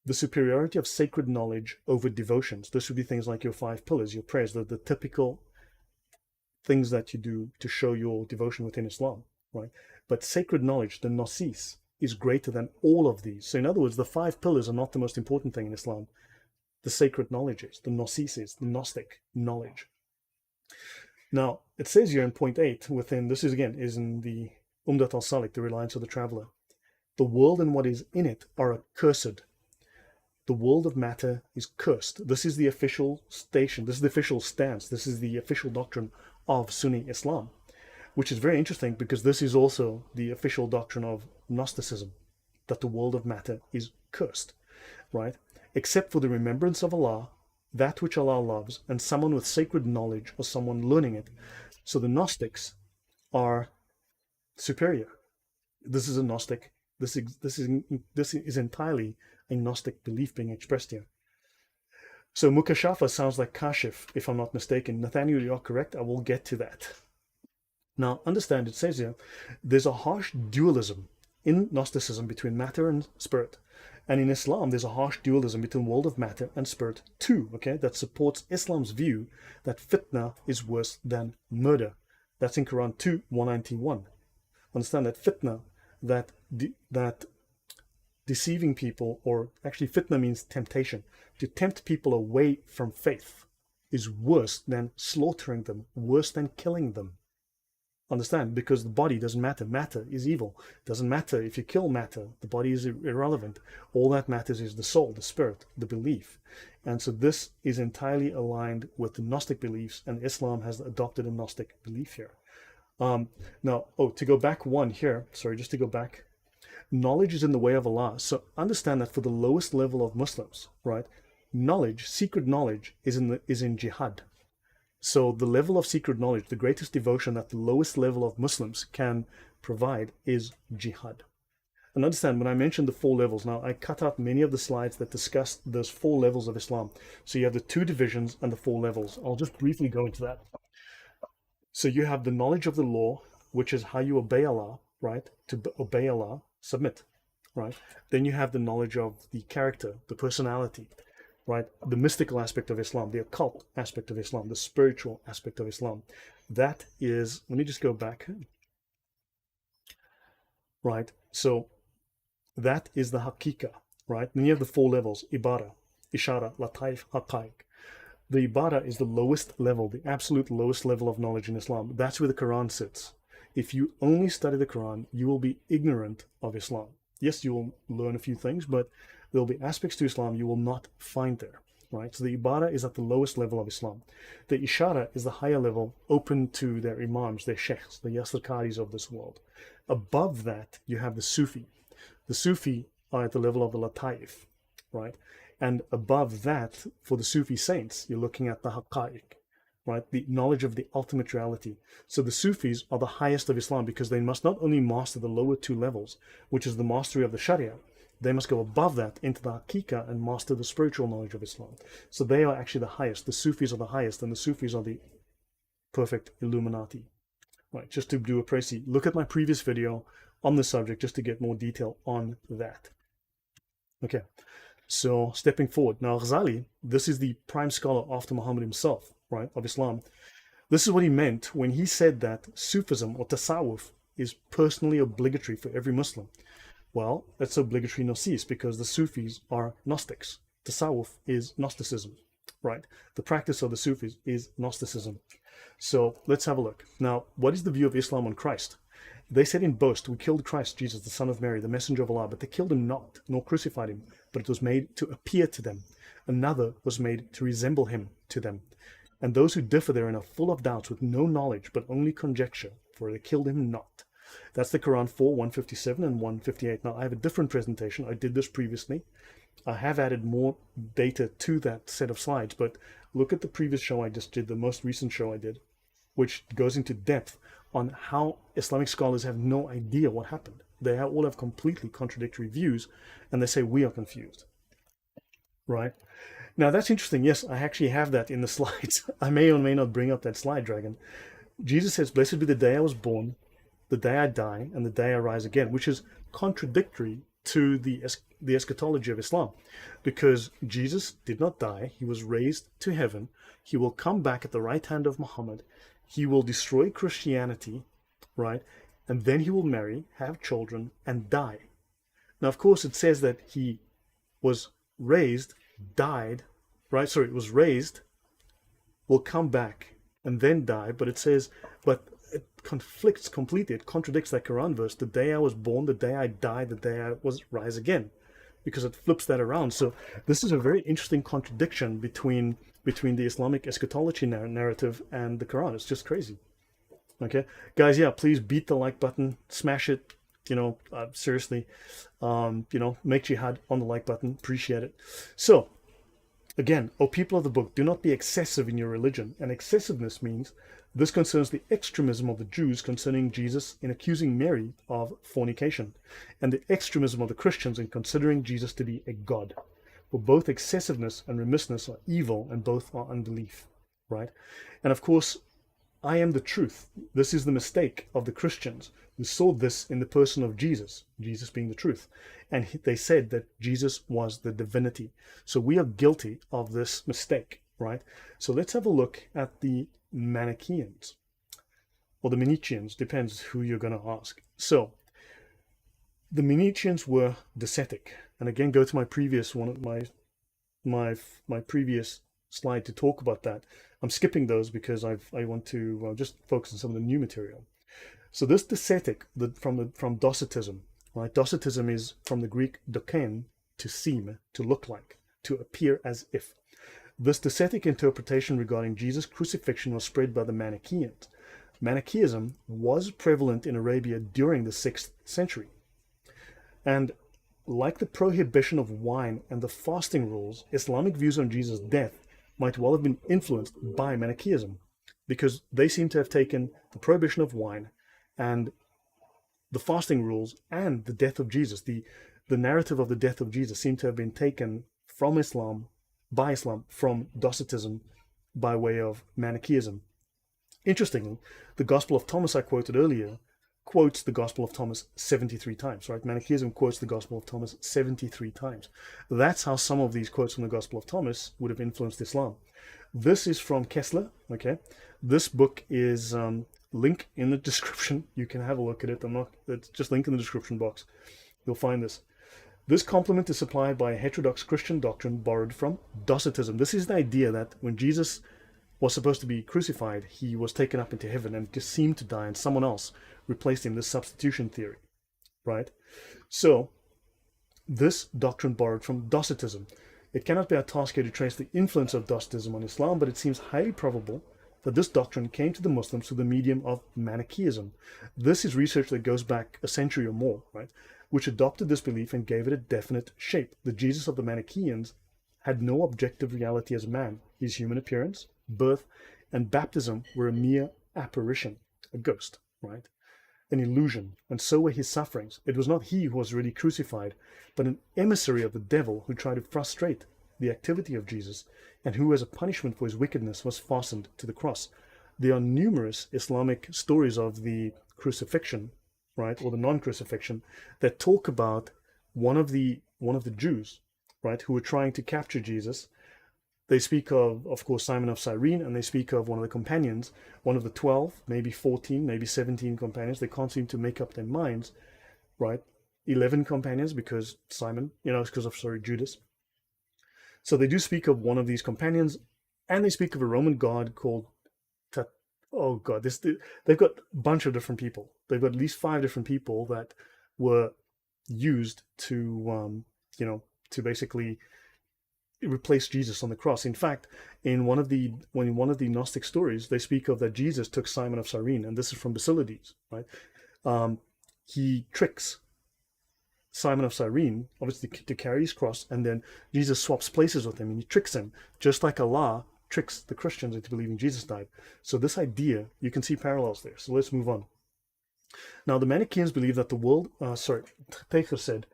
the superiority of sacred knowledge over devotions. This would be things like your 5 pillars, your prayers, the typical things that you do to show your devotion within Islam, right? But sacred knowledge, the gnosis, is greater than all of these. So in other words, the 5 pillars are not the most important thing in Islam. The sacred knowledge is, the gnosis is, the Gnostic knowledge. Now, it says here in point 8, within, this is again, is in the Umdat al-Salik, the reliance of the traveler. The world and what is in it are accursed. The world of matter is cursed. This is the official station. This is the official stance. This is the official doctrine of Sunni Islam, which is very interesting because this is also the official doctrine of Gnosticism, that the world of matter is cursed, right? Except for the remembrance of Allah, that which Allah loves, and someone with sacred knowledge or someone learning it. So the Gnostics are superior. This is a Gnostic. This is entirely a Gnostic belief being expressed here. So Mukashafa sounds like Kashif, if I'm not mistaken. Nathaniel, you are correct. I will get to that. Now, understand, it says here, there's a harsh dualism in Gnosticism between matter and spirit. And in Islam, there's a harsh dualism between world of matter and spirit too, okay? That supports Islam's view that fitna is worse than murder. That's in Quran 2, 191. Understand that fitna, that deceiving people, or actually fitna means temptation, to tempt people away from faith is worse than slaughtering them, worse than killing them. Understand? Because the body doesn't matter. Matter is evil. It doesn't matter if you kill matter. The body is irrelevant. All that matters is the soul, the spirit, the belief. And so this is entirely aligned with the Gnostic beliefs, and Islam has adopted a Gnostic belief here. Now, to go back one here, sorry, just to go back. Knowledge is in the way of Allah. So understand that for the lowest level of Muslims, right? Knowledge, secret knowledge, is in jihad. So the level of secret knowledge, the greatest devotion that the lowest level of Muslims can provide is jihad. And understand, when I mentioned the 4 levels, now I cut out many of the slides that discuss those 4 levels of Islam. So you have the 2 divisions and the 4 levels. I'll just briefly go into that. So you have the knowledge of the law, which is how you obey Allah, right? To obey Allah, submit, right? Then you have the knowledge of the character, the personality, right? The mystical aspect of Islam, the occult aspect of Islam, the spiritual aspect of Islam. That is, let me just go back, right? So that is the Hakika, right? Then you have the 4 levels, Ibara, Ishara, Lataif, Haqaiq. The Ibara is the lowest level, the absolute lowest level of knowledge in Islam. That's where the Quran sits. If you only study the Quran, you will be ignorant of Islam. Yes, you will learn a few things, but there will be aspects to Islam you will not find there, right? So the Ibara is at the lowest level of Islam. The Ishara is the higher level, open to their imams, their sheikhs, the Yasir Qadis of this world. Above that, you have the Sufi. The Sufi are at the level of the Lataif, right? And above that, for the Sufi saints, you're looking at the Haqaiq, right? The knowledge of the ultimate reality. So the Sufis are the highest of Islam because they must not only master the lower 2 levels, which is the mastery of the Sharia, they must go above that into the Hakika and master the spiritual knowledge of Islam. So they are actually the highest. The Sufis are the highest, and the Sufis are the perfect Illuminati. Right, just to do a précis, look at my previous video on the subject just to get more detail on that. Okay, so stepping forward. Now Ghazali, this is the prime scholar after Muhammad himself, right, of Islam. This is what he meant when he said that Sufism or Tasawwuf is personally obligatory for every Muslim. Well, that's obligatory gnosis because the Sufis are Gnostics. Tasawwuf is Gnosticism, right? The practice of the Sufis is Gnosticism. So let's have a look. Now, what is the view of Islam on Christ? They said in boast, we killed Christ Jesus, the son of Mary, the messenger of Allah, but they killed him not, nor crucified him, but it was made to appear to them. Another was made to resemble him to them. And those who differ therein are full of doubts with no knowledge, but only conjecture, for they killed him not. That's the Quran 4, 157 and 158. Now, I have a different presentation. I did this previously. I have added more data to that set of slides, but look at the previous show I just did, the most recent show I did, which goes into depth on how Islamic scholars have no idea what happened. They all have completely contradictory views, and they say we are confused, right? Now that's interesting. Yes, I actually have that in the slides. I may or may not bring up that slide, Dragon. Jesus says, blessed be the day I was born, the day I die, and the day I rise again, which is contradictory to the eschatology of Islam, because Jesus did not die. He was raised to heaven. He will come back at the right hand of Muhammad. He will destroy Christianity, right? And then he will marry, have children, and die. Now, of course, it says that he was raised, died, right? Sorry, it was raised, will come back, and then die. But it says, but it conflicts completely. It contradicts that Quran verse. The day I was born, the day I die, the day I was rise again, because it flips that around. So this is a very interesting contradiction between the Islamic eschatology narrative and the Quran. It's just crazy. Okay, guys, yeah, please beat the like button, smash it. Seriously, make jihad on the like button. Appreciate it. So, again, O people of the book, do not be excessive in your religion. And excessiveness means this concerns the extremism of the Jews concerning Jesus in accusing Mary of fornication, and the extremism of the Christians in considering Jesus to be a god. For both excessiveness and remissness are evil, and both are unbelief, right? And of course, I am the truth. This is the mistake of the Christians, who saw this in the person of Jesus, Jesus being the truth. And they said that Jesus was the divinity. So we are guilty of this mistake, right? So let's have a look at the Manichaeans, or the Manichaeans, depends who you're going to ask. So the Manichaeans were Docetic. And again, go to my previous my previous slide to talk about that. I'm skipping those because I want to just focus on some of the new material. So this Docetic, from Docetism, right? Docetism is from the Greek dokein, to seem, to look like, to appear as if. This Docetic interpretation regarding Jesus' crucifixion was spread by the Manichaeans. Manichaeism was prevalent in Arabia during the 6th century. And like the prohibition of wine and the fasting rules, Islamic views on Jesus' death might well have been influenced by Manichaeism, because they seem to have taken the prohibition of wine and the fasting rules and the death of Jesus. The narrative of the death of Jesus seemed to have been taken from Islam, by Islam, from Docetism, by way of Manichaeism. Interestingly, the Gospel of Thomas I quoted earlier quotes the Gospel of Thomas 73 times, right? Manichaeism quotes the Gospel of Thomas 73 times. That's how some of these quotes from the Gospel of Thomas would have influenced Islam. This is from Kessler, okay? This book is link in the description. You can have a look at it. It's just link in the description box. You'll find this. This complement is supplied by a heterodox Christian doctrine borrowed from Docetism. This is the idea that when Jesus was supposed to be crucified, he was taken up into heaven and just seemed to die, and someone else replaced him, this substitution theory, right? So this doctrine borrowed from Docetism. It cannot be our task here to trace the influence of Docetism on Islam, but it seems highly probable that this doctrine came to the Muslims through the medium of Manichaeism. This is research that goes back a century or more, right, which adopted this belief and gave it a definite shape. The Jesus of the Manichaeans had no objective reality as man. His human appearance, birth, and baptism were a mere apparition, a ghost, right? An illusion, and so were his sufferings. It was not he who was really crucified, but an emissary of the devil who tried to frustrate the activity of Jesus, and who, as a punishment for his wickedness, was fastened to the cross. There are numerous Islamic stories of the crucifixion, right, or the non-crucifixion, that talk about one of the Jews, right, who were trying to capture Jesus. They speak of course, Simon of Cyrene, and they speak of one of the companions, one of the 12, maybe 14, maybe 17 companions. They can't seem to make up their minds, right? 11 companions because Simon, because of, Judas. So they do speak of one of these companions, and they speak of a Roman god called, they've got a bunch of different people. They've got at least 5 different people that were used to, to basically replace Jesus on the cross. In fact, in one of the Gnostic stories, they speak of that Jesus took Simon of Cyrene, and this is from Basilides, right? He tricks Simon of Cyrene, obviously, to carry his cross, and then Jesus swaps places with him, and he tricks him, just like Allah tricks the Christians into believing Jesus died. So this idea, you can see parallels there. So let's move on. Now, the Manichaeans believe that the world, Teicher said,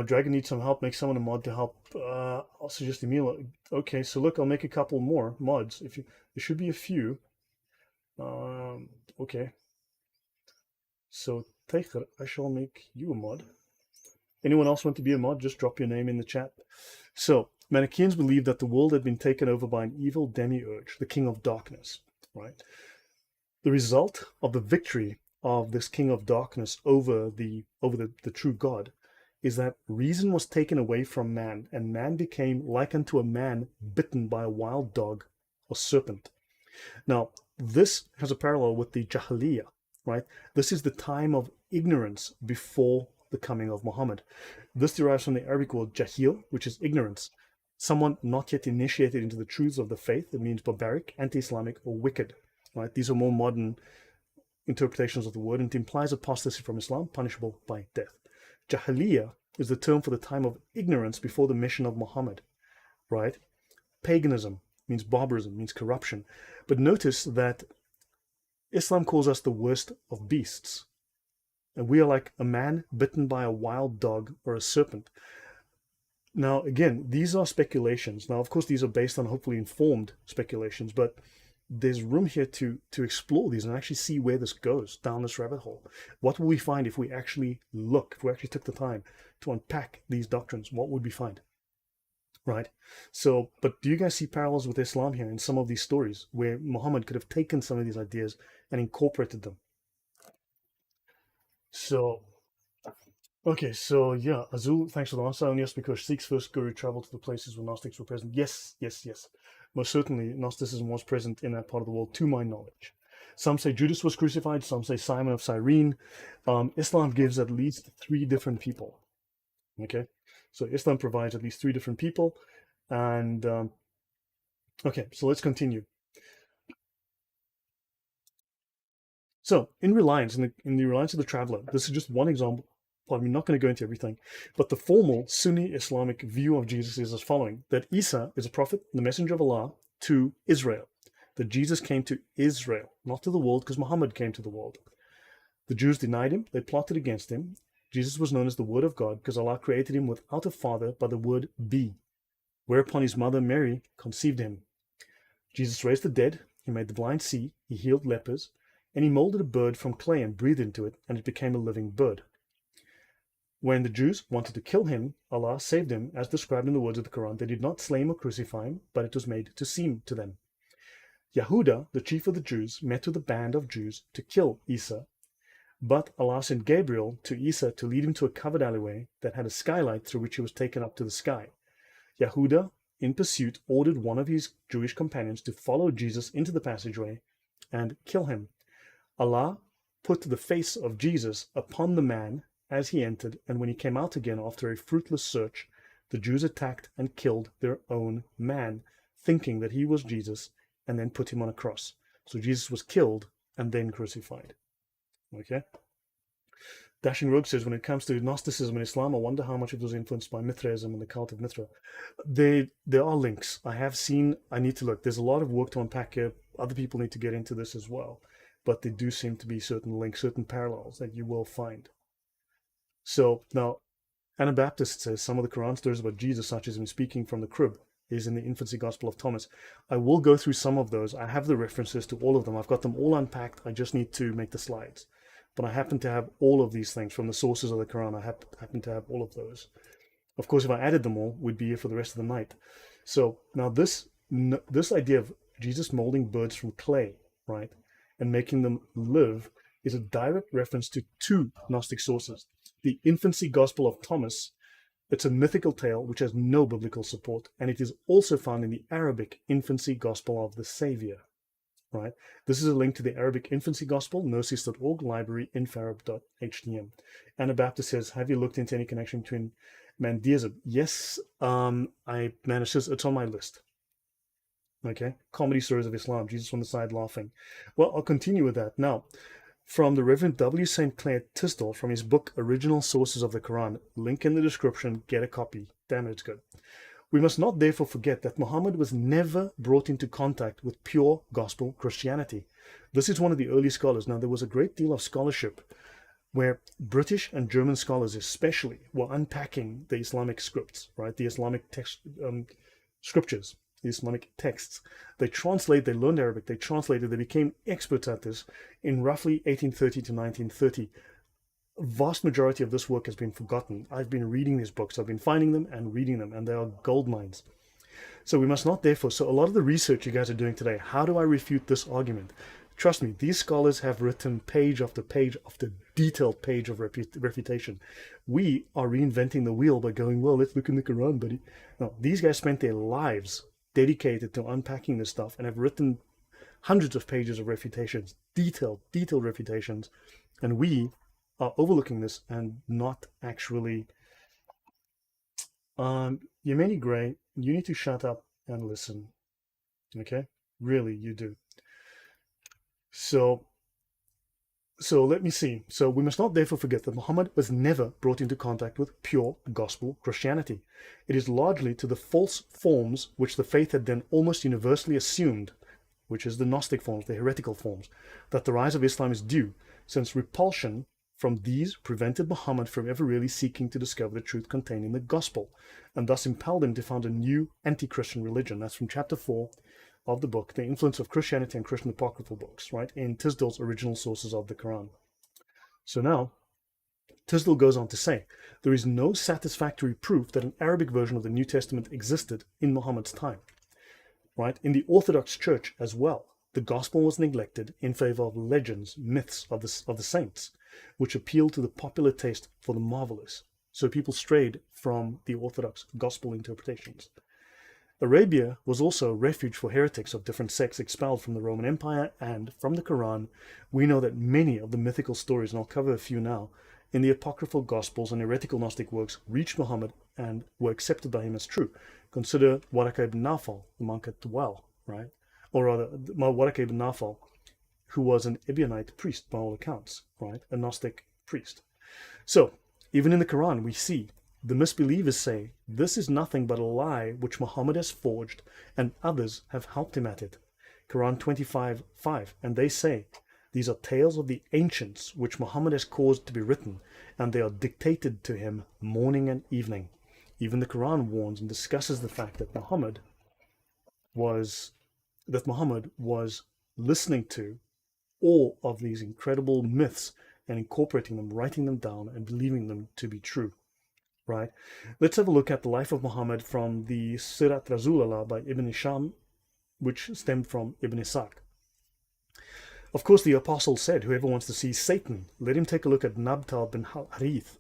Dragon needs some help, make someone a mod to help. I'll suggest Emil. Okay, so look, I'll make a couple more mods. There should be a few. Okay. So, Teicher, I shall make you a mod. Anyone else want to be a mod? Just drop your name in the chat. So, Manichaeans believe that the world had been taken over by an evil demiurge, the king of darkness, right? The result of the victory of this king of darkness over the true God is that reason was taken away from man, and man became like unto a man bitten by a wild dog or serpent. Now, this has a parallel with the Jahiliyyah, right? This is the time of ignorance before the coming of Muhammad. This derives from the Arabic word jahil, which is ignorance. Someone not yet initiated into the truths of the faith. It means barbaric, anti-Islamic, or wicked, right? These are more modern interpretations of the word, and it implies apostasy from Islam, punishable by death. Jahiliyyah is the term for the time of ignorance before the mission of Muhammad, right? Paganism means barbarism, means corruption. But notice that Islam calls us the worst of beasts. And we are like a man bitten by a wild dog or a serpent. Now, again, these are speculations. Now, of course, these are based on hopefully informed speculations, but there's room here to explore these and actually see where this goes down this rabbit hole. What will we find if we actually look, if we actually took the time to unpack these doctrines? What would we find? Right? So, but do you guys see parallels with Islam here in some of these stories where Muhammad could have taken some of these ideas and incorporated them? So, okay, so yeah, Azul, thanks for the answer. And yes, because Sikh's first guru traveled to the places where Gnostics were present. Yes. Most certainly, Gnosticism was present in that part of the world, to my knowledge. Some say Judas was crucified, some say Simon of Cyrene. Islam gives at least 3 different people. Okay, so Islam provides at least 3 different people. And okay, so let's continue. So in Reliance, in the Reliance of the Traveler, this is just one example. I'm not going to go into everything, but the formal Sunni Islamic view of Jesus is as following: that Isa is a prophet, the messenger of Allah to Israel. That Jesus came to Israel, not to the world, because Muhammad came to the world. The Jews denied him, they plotted against him. Jesus was known as the Word of God because Allah created him without a father by the word be, whereupon his mother Mary conceived him. Jesus raised the dead, he made the blind see, he healed lepers, and he molded a bird from clay and breathed into it, and it became a living bird. When the Jews wanted to kill him, Allah saved him, as described in the words of the Qur'an. They did not slay him or crucify him, but it was made to seem to them. Yahuda, the chief of the Jews, met with a band of Jews to kill Isa, but Allah sent Gabriel to Isa to lead him to a covered alleyway that had a skylight through which he was taken up to the sky. Yahuda, in pursuit, ordered one of his Jewish companions to follow Jesus into the passageway and kill him. Allah put the face of Jesus upon the man as he entered, and when he came out again after a fruitless search, the Jews attacked and killed their own man, thinking that he was Jesus, and then put him on a cross. So Jesus was killed and then crucified. Okay? Dashing Rogue says, when it comes to Gnosticism and Islam, I wonder how much it was influenced by Mithraism and the cult of Mithra. There are links. I need to look. There's a lot of work to unpack here. Other people need to get into this as well. But there do seem to be certain links, certain parallels that you will find. So now, Anabaptist says some of the Quran stories about Jesus, such as him speaking from the crib, is in the infancy gospel of Thomas. I will go through some of those. I have the references to all of them. I've got them all unpacked. I just need to make the slides. But I happen to have all of these things from the sources of the Quran. I happen to have all of those. Of course, if I added them all, we'd be here for the rest of the night. So now this idea of Jesus molding birds from clay, right, and making them live is a direct reference to 2 Gnostic sources. The infancy gospel of Thomas, it's a mythical tale which has no biblical support, and it is also found in the Arabic infancy gospel of the Savior, right? This is a link to the Arabic infancy gospel, gnosis.org, library infarab.htm. Anabaptist says, have you looked into any connection between Mandeism? Yes, it's on my list. Okay, comedy stories of Islam, Jesus on the side laughing. Well, I'll continue with that. Now, from the Reverend W. St. Clair Tisdall, from his book Original Sources of the Quran, link in the description, get a copy. Damn it, it's good. We must not therefore forget that Muhammad was never brought into contact with pure gospel Christianity. This is one of the early scholars. Now, there was a great deal of scholarship where British and German scholars especially were unpacking the Islamic scripts, right? The Islamic scriptures, the Islamic texts. They learned Arabic, they translated, they became experts at this in roughly 1830 to 1930. A vast majority of this work has been forgotten. I've been reading these books, I've been finding them and reading them, and they are gold mines. So we must not therefore, so a lot of the research you guys are doing today, how do I refute this argument? Trust me, these scholars have written page after page after detailed page of refutation. We are reinventing the wheel by going, well, let's look in the Quran, buddy. No, these guys spent their lives dedicated to unpacking this stuff and have written hundreds of pages of refutations, detailed refutations, and we are overlooking this and not actually. Yemeni Gray, you need to shut up and listen. Okay? Really, you do. So let me see. So we must not therefore forget that Muhammad was never brought into contact with pure gospel Christianity. It is largely to the false forms which the faith had then almost universally assumed, which is the Gnostic forms, the heretical forms, that the rise of Islam is due, since repulsion from these prevented Muhammad from ever really seeking to discover the truth contained in the gospel, and thus impelled him to found a new anti-Christian religion. That's from chapter 4 of the book, The Influence of Christianity and Christian Apocryphal Books, right, in Tisdall's Original Sources of the Quran. So now, Tisdall goes on to say, there is no satisfactory proof that an Arabic version of the New Testament existed in Muhammad's time, right? In the Orthodox Church as well, the gospel was neglected in favor of legends, myths of the saints, which appealed to the popular taste for the marvelous. So people strayed from the Orthodox gospel interpretations. Arabia was also a refuge for heretics of different sects expelled from the Roman Empire, and from the Quran, we know that many of the mythical stories, and I'll cover a few now, in the apocryphal Gospels and heretical Gnostic works reached Muhammad and were accepted by him as true. Consider Waraka ibn Nawfal, the monk at Dwell, right? Or rather, Waraka ibn Nawfal, who was an Ebionite priest by all accounts, right? A Gnostic priest. So, even in the Quran, we see the misbelievers say, this is nothing but a lie which Muhammad has forged, and others have helped him at it. Quran 25:5, and they say, these are tales of the ancients which Muhammad has caused to be written, and they are dictated to him morning and evening. Even the Quran warns and discusses the fact that Muhammad was listening to all of these incredible myths and incorporating them, writing them down, and believing them to be true. Right? Let's have a look at the life of Muhammad from the Sirat Rasulullah by Ibn Hisham, which stemmed from Ibn Ishaq. Of course, the apostle said, whoever wants to see Satan, let him take a look at Nabtal bin Harith.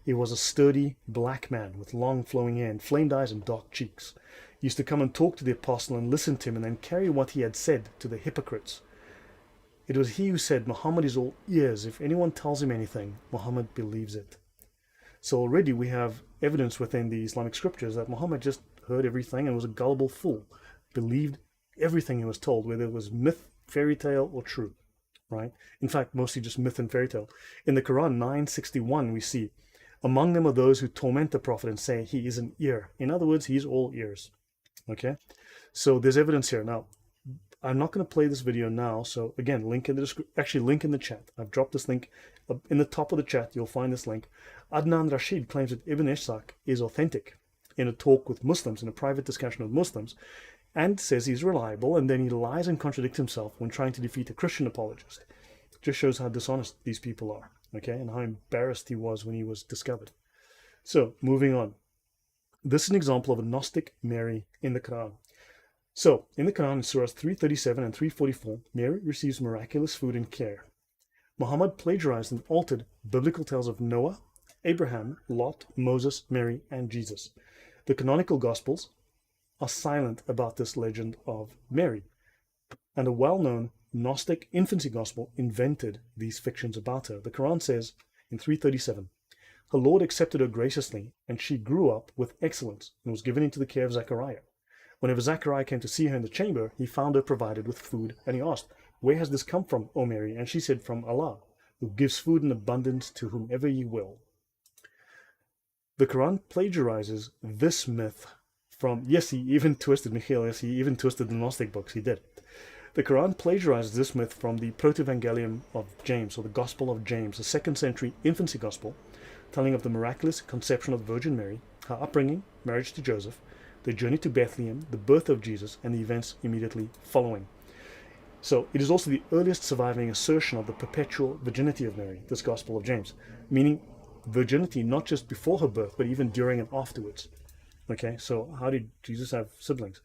He was a sturdy black man with long flowing hair, inflamed eyes, and dark cheeks. He used to come and talk to the apostle and listen to him and then carry what he had said to the hypocrites. It was he who said, Muhammad is all ears. If anyone tells him anything, Muhammad believes it. So already we have evidence within the Islamic scriptures that Muhammad just heard everything and was a gullible fool, believed everything he was told, whether it was myth, fairy tale, or true, right? In fact, mostly just myth and fairy tale. In the Quran 9:61, we see, among them are those who torment the Prophet and say he is an ear. In other words, he's all ears, okay? So there's evidence here. Now, I'm not going to play this video now, so again, link in the chat. I've dropped this link in the top of the chat. You'll find this link. Adnan Rashid claims that Ibn Ishaq is authentic in a talk with Muslims, in a private discussion with Muslims, and says he's reliable, and then he lies and contradicts himself when trying to defeat a Christian apologist. It just shows how dishonest these people are, okay, and how embarrassed he was when he was discovered. So, moving on. This is an example of a Gnostic Mary in the Quran. So, in the Quran, in Surahs 337 and 344, Mary receives miraculous food and care. Muhammad plagiarized and altered biblical tales of Noah, Abraham, Lot, Moses, Mary, and Jesus. The canonical Gospels are silent about this legend of Mary, and a well-known Gnostic infancy gospel invented these fictions about her. The Quran says in 337, her Lord accepted her graciously, and she grew up with excellence and was given into the care of Zechariah. Whenever Zechariah came to see her in the chamber, he found her provided with food, and he asked, where has this come from, O Mary? And she said, from Allah, who gives food in abundance to whomever He will. The Quran plagiarizes this myth from, yes, he even twisted, Michiel, yes, he even twisted the Gnostic books, he did. The Quran plagiarizes this myth from the Proto-Evangelium of James, or the Gospel of James, a 2nd century infancy gospel, telling of the miraculous conception of the Virgin Mary, her upbringing, marriage to Joseph, the journey to Bethlehem, the birth of Jesus, and the events immediately following. So it is also the earliest surviving assertion of the perpetual virginity of Mary, this Gospel of James, meaning virginity not just before her birth, but even during and afterwards. Okay, so how did Jesus have siblings?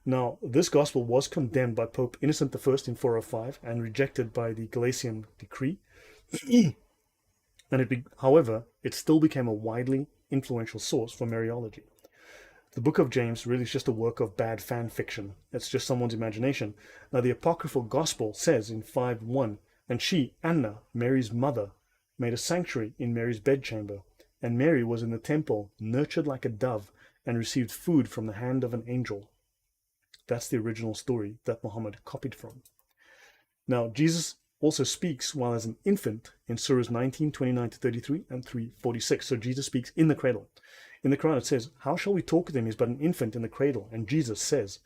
Now, this gospel was condemned by Pope Innocent I in 405 and rejected by the Galatian decree. And however, it still became a widely influential source for Mariology. The Book of James really is just a work of bad fan fiction. It's just someone's imagination. Now, the apocryphal gospel says in 5:1, and she, Anna, Mary's mother, made a sanctuary in Mary's bedchamber, and Mary was in the temple, nurtured like a dove, and received food from the hand of an angel. That's the original story that Muhammad copied from. Now, Jesus also speaks while as an infant in Surahs 19:29-33 and 3:46. So Jesus speaks in the cradle. In the Quran it says, how shall we talk with him? He's but an infant in the cradle. And Jesus says,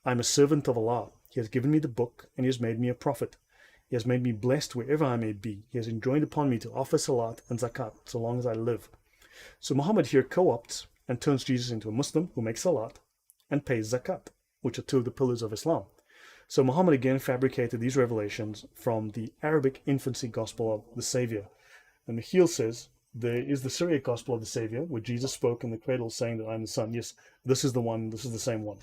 I am a servant of Allah. He has given me the book and he has made me a prophet. He has made me blessed wherever I may be. He has enjoined upon me to offer salat and zakat so long as I live. So Muhammad here co-opts and turns Jesus into a Muslim who makes salat and pays zakat, which are two of the pillars of Islam. So Muhammad again fabricated these revelations from the Arabic infancy gospel of the Savior. And Michiel says, there is the Syriac gospel of the Savior, where Jesus spoke in the cradle saying that I'm the Son. Yes, this is the one, this is the same one.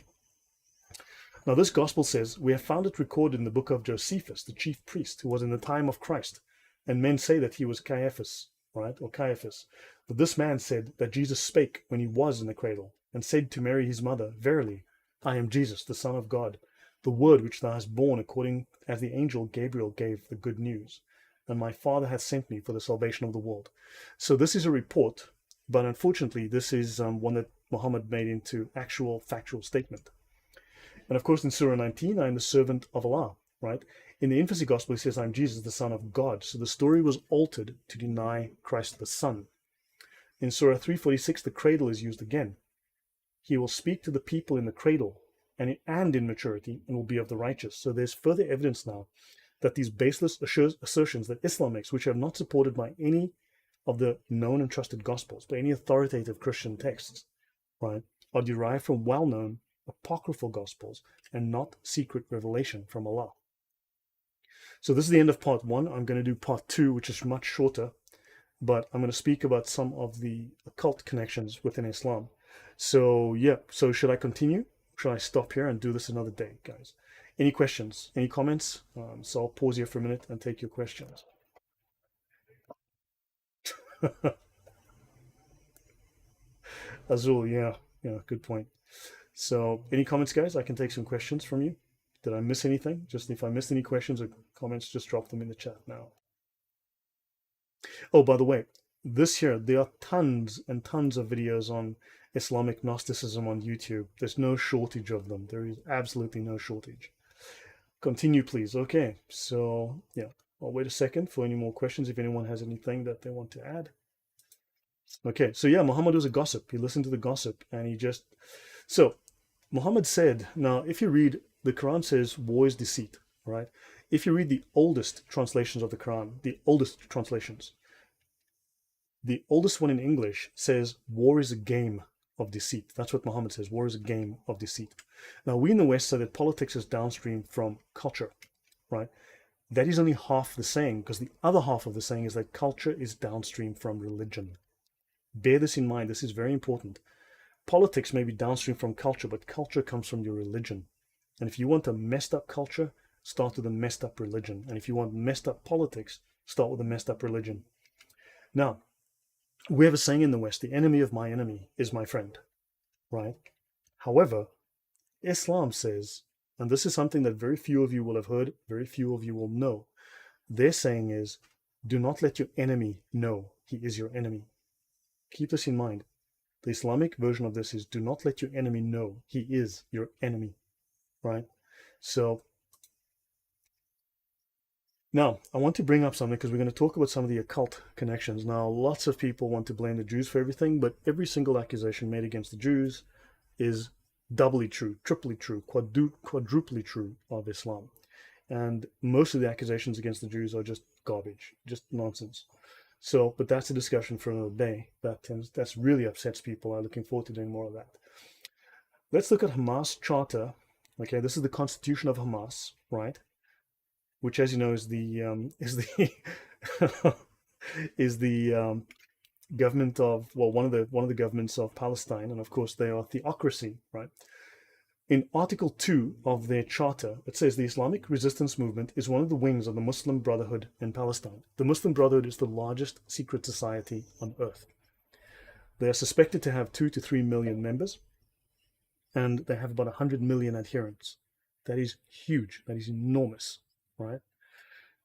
Now this gospel says, we have found it recorded in the book of Josephus, the chief priest, who was in the time of Christ. And men say that he was Caiaphas, right, or Caiaphas. But this man said that Jesus spake when he was in the cradle, and said to Mary his mother, verily, I am Jesus, the Son of God, the word which thou hast borne according as the angel Gabriel gave the good news. And my Father hath sent me for the salvation of the world. So this is a report, but unfortunately this is one that Muhammad made into actual factual statement. And of course in Surah 19, I am the servant of Allah, right? In the infancy gospel, he says, I am Jesus, the Son of God. So the story was altered to deny Christ the Son. In Surah 3:46, the cradle is used again. He will speak to the people in the cradle and in maturity and will be of the righteous. So there's further evidence now that these baseless assertions that Islam makes, which are not supported by any of the known and trusted gospels, by any authoritative Christian texts, right, are derived from well-known apocryphal gospels and not secret revelation from Allah. So this is the end of part 1. I'm going to do part 2, which is much shorter, but I'm going to speak about some of the occult connections within Islam. So yeah, so should I continue? Should I stop here and do this another day, guys? Any questions? Any comments? So I'll pause here for a minute and take your questions. Azul, yeah, good point. So any comments, guys? I can take some questions from you. Did I miss anything? Just if I missed any questions or comments, just drop them in the chat now. Oh, by the way, there are tons and tons of videos on Islamic Gnosticism on YouTube. There's no shortage of them. There is absolutely no shortage. Continue, please. Okay, so yeah, I'll wait a second for any more questions if anyone has anything that they want to add. Okay, so yeah, Muhammad was a gossip. He listened to the gossip and he just... So Muhammad said, now if you read, the Quran says war is deceit, right? If you read the oldest translations of the Quran, the oldest translations, the oldest one in English says war is a game of deceit. That's what Muhammad says. War is a game of deceit. Now, we in the West say that politics is downstream from culture, right? That is only half the saying, because the other half of the saying is that culture is downstream from religion. Bear this in mind. This is very important. Politics may be downstream from culture, but culture comes from your religion. And if you want a messed up culture, start with a messed up religion. And if you want messed up politics, start with a messed up religion. Now, we have a saying in the West, the enemy of my enemy is my friend, right? However, Islam says, and this is something that very few of you will have heard, very few of you will know, their saying is, do not let your enemy know he is your enemy. Keep this in mind. The Islamic version of this is, do not let your enemy know he is your enemy, right? So now, I want to bring up something because we're going to talk about some of the occult connections. Now, lots of people want to blame the Jews for everything, but every single accusation made against the Jews is doubly true, triply true, quadruply true of Islam. And most of the accusations against the Jews are just garbage, just nonsense. So, but that's a discussion for another day. That's really upsets people. I'm looking forward to doing more of that. Let's look at Hamas charter. Okay, this is the constitution of Hamas, right? Which, as you know, is the is the government of, well, one of the governments of Palestine, and of course they are theocracy, right? In Article 2 of their charter, it says the Islamic resistance movement is one of the wings of the Muslim Brotherhood in Palestine. The Muslim Brotherhood is the largest secret society on earth. They are suspected to have 2 to 3 million members, and they have about 100 million adherents. That is huge. That is enormous, right?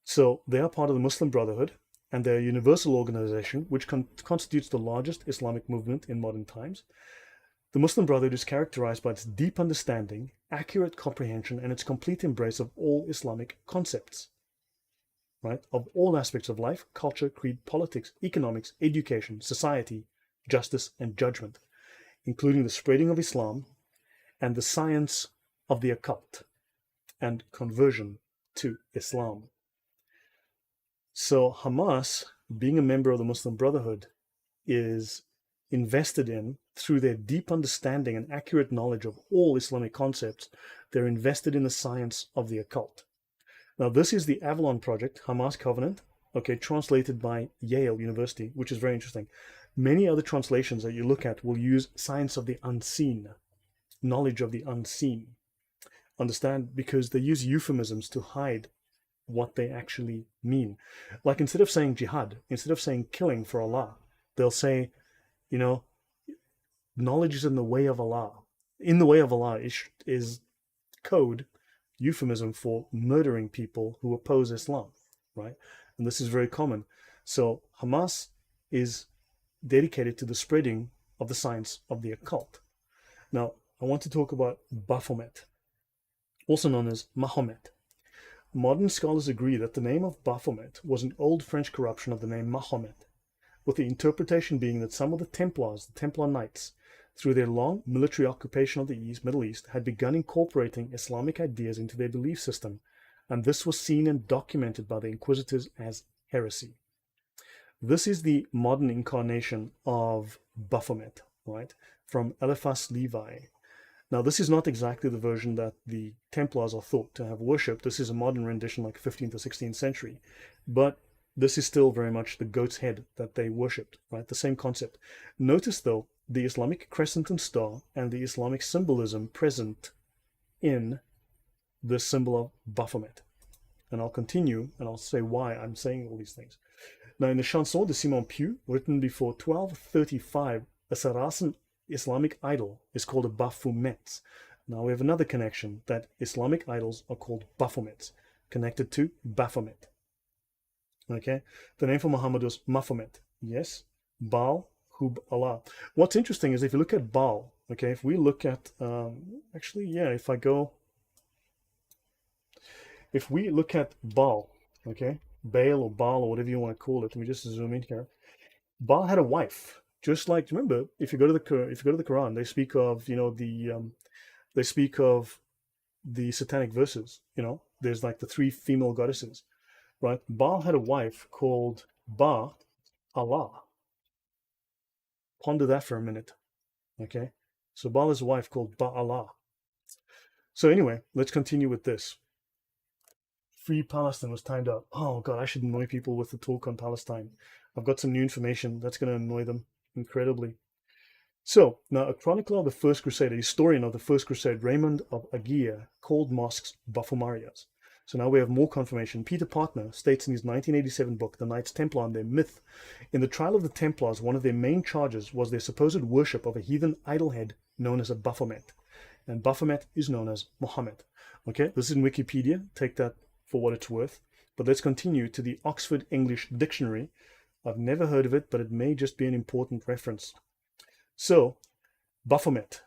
So they are part of the Muslim Brotherhood, and they're a universal organization which constitutes the largest Islamic movement in modern times. The Muslim Brotherhood is characterized by its deep understanding, accurate comprehension, and its complete embrace of all Islamic concepts, right? Of all aspects of life, culture, creed, politics, economics, education, society, justice, and judgment, including the spreading of Islam and the science of the occult and conversion to Islam. So Hamas, being a member of the Muslim Brotherhood, is invested in, through their deep understanding and accurate knowledge of all Islamic concepts, they're invested in the science of the occult. Now, this is the Avalon Project, Hamas Covenant, okay, translated by Yale University, which is very interesting. Many other translations that you look at will use science of the unseen, knowledge of the unseen. Understand? Because they use euphemisms to hide what they actually mean. Like, instead of saying jihad, instead of saying killing for Allah, they'll say, you know, knowledge is in the way of Allah. In the way of Allah is code, euphemism for murdering people who oppose Islam, right? And this is very common. So Hamas is dedicated to the spreading of the science of the occult. Now, I want to talk about Baphomet, also known as Mahomet. Modern scholars agree that the name of Baphomet was an old French corruption of the name Mahomet, with the interpretation being that some of the Templars, the Templar Knights, through their long military occupation of the Middle East, had begun incorporating Islamic ideas into their belief system, and this was seen and documented by the Inquisitors as heresy. This is the modern incarnation of Baphomet, right, from Eliphas Levi. Now, this is not exactly the version that the Templars are thought to have worshipped. This is a modern rendition, like 15th or 16th century, but this is still very much the goat's head that they worshipped, right? The same concept. Notice, though, the Islamic crescent and star and the Islamic symbolism present in the symbol of Baphomet. And I'll continue, and I'll say why I'm saying all these things. Now, in the Chanson de Simon Pieux, written before 1235, a Saracen Islamic idol is called a Baphomet. Now, we have another connection, that Islamic idols are called Baphomets, connected to Baphomet. Okay, the name for Muhammad was Maphomet. Yes, Baal, Hub Allah. What's interesting is if you look at Baal, okay, if we look at, if we look at Baal, okay, Baal or Baal or whatever you want to call it, let me just zoom in here. Baal had a wife, just like, remember, if you go to the Qur'an, they speak of, they speak of the satanic verses, there's like the 3 female goddesses. Right? Baal had a wife called Ba-Allah. Ponder that for a minute. Okay? So Baal has a wife called Ba-Allah. So anyway, let's continue with this. Free Palestine was timed up. Oh God, I should annoy people with the talk on Palestine. I've got some new information that's going to annoy them incredibly. So, now a chronicler of the First Crusade, a historian of the First Crusade, Raymond of Agia, called mosques Baphomaриas. So now we have more confirmation. Peter Partner states in his 1987 book, The Knights Templar and Their Myth, in the trial of the Templars, one of their main charges was their supposed worship of a heathen idol head known as a Baphomet. And Baphomet is known as Muhammad. Okay, this is in Wikipedia. Take that for what it's worth. But let's continue to the Oxford English Dictionary. I've never heard of it, but it may just be an important reference. So, Baphomet,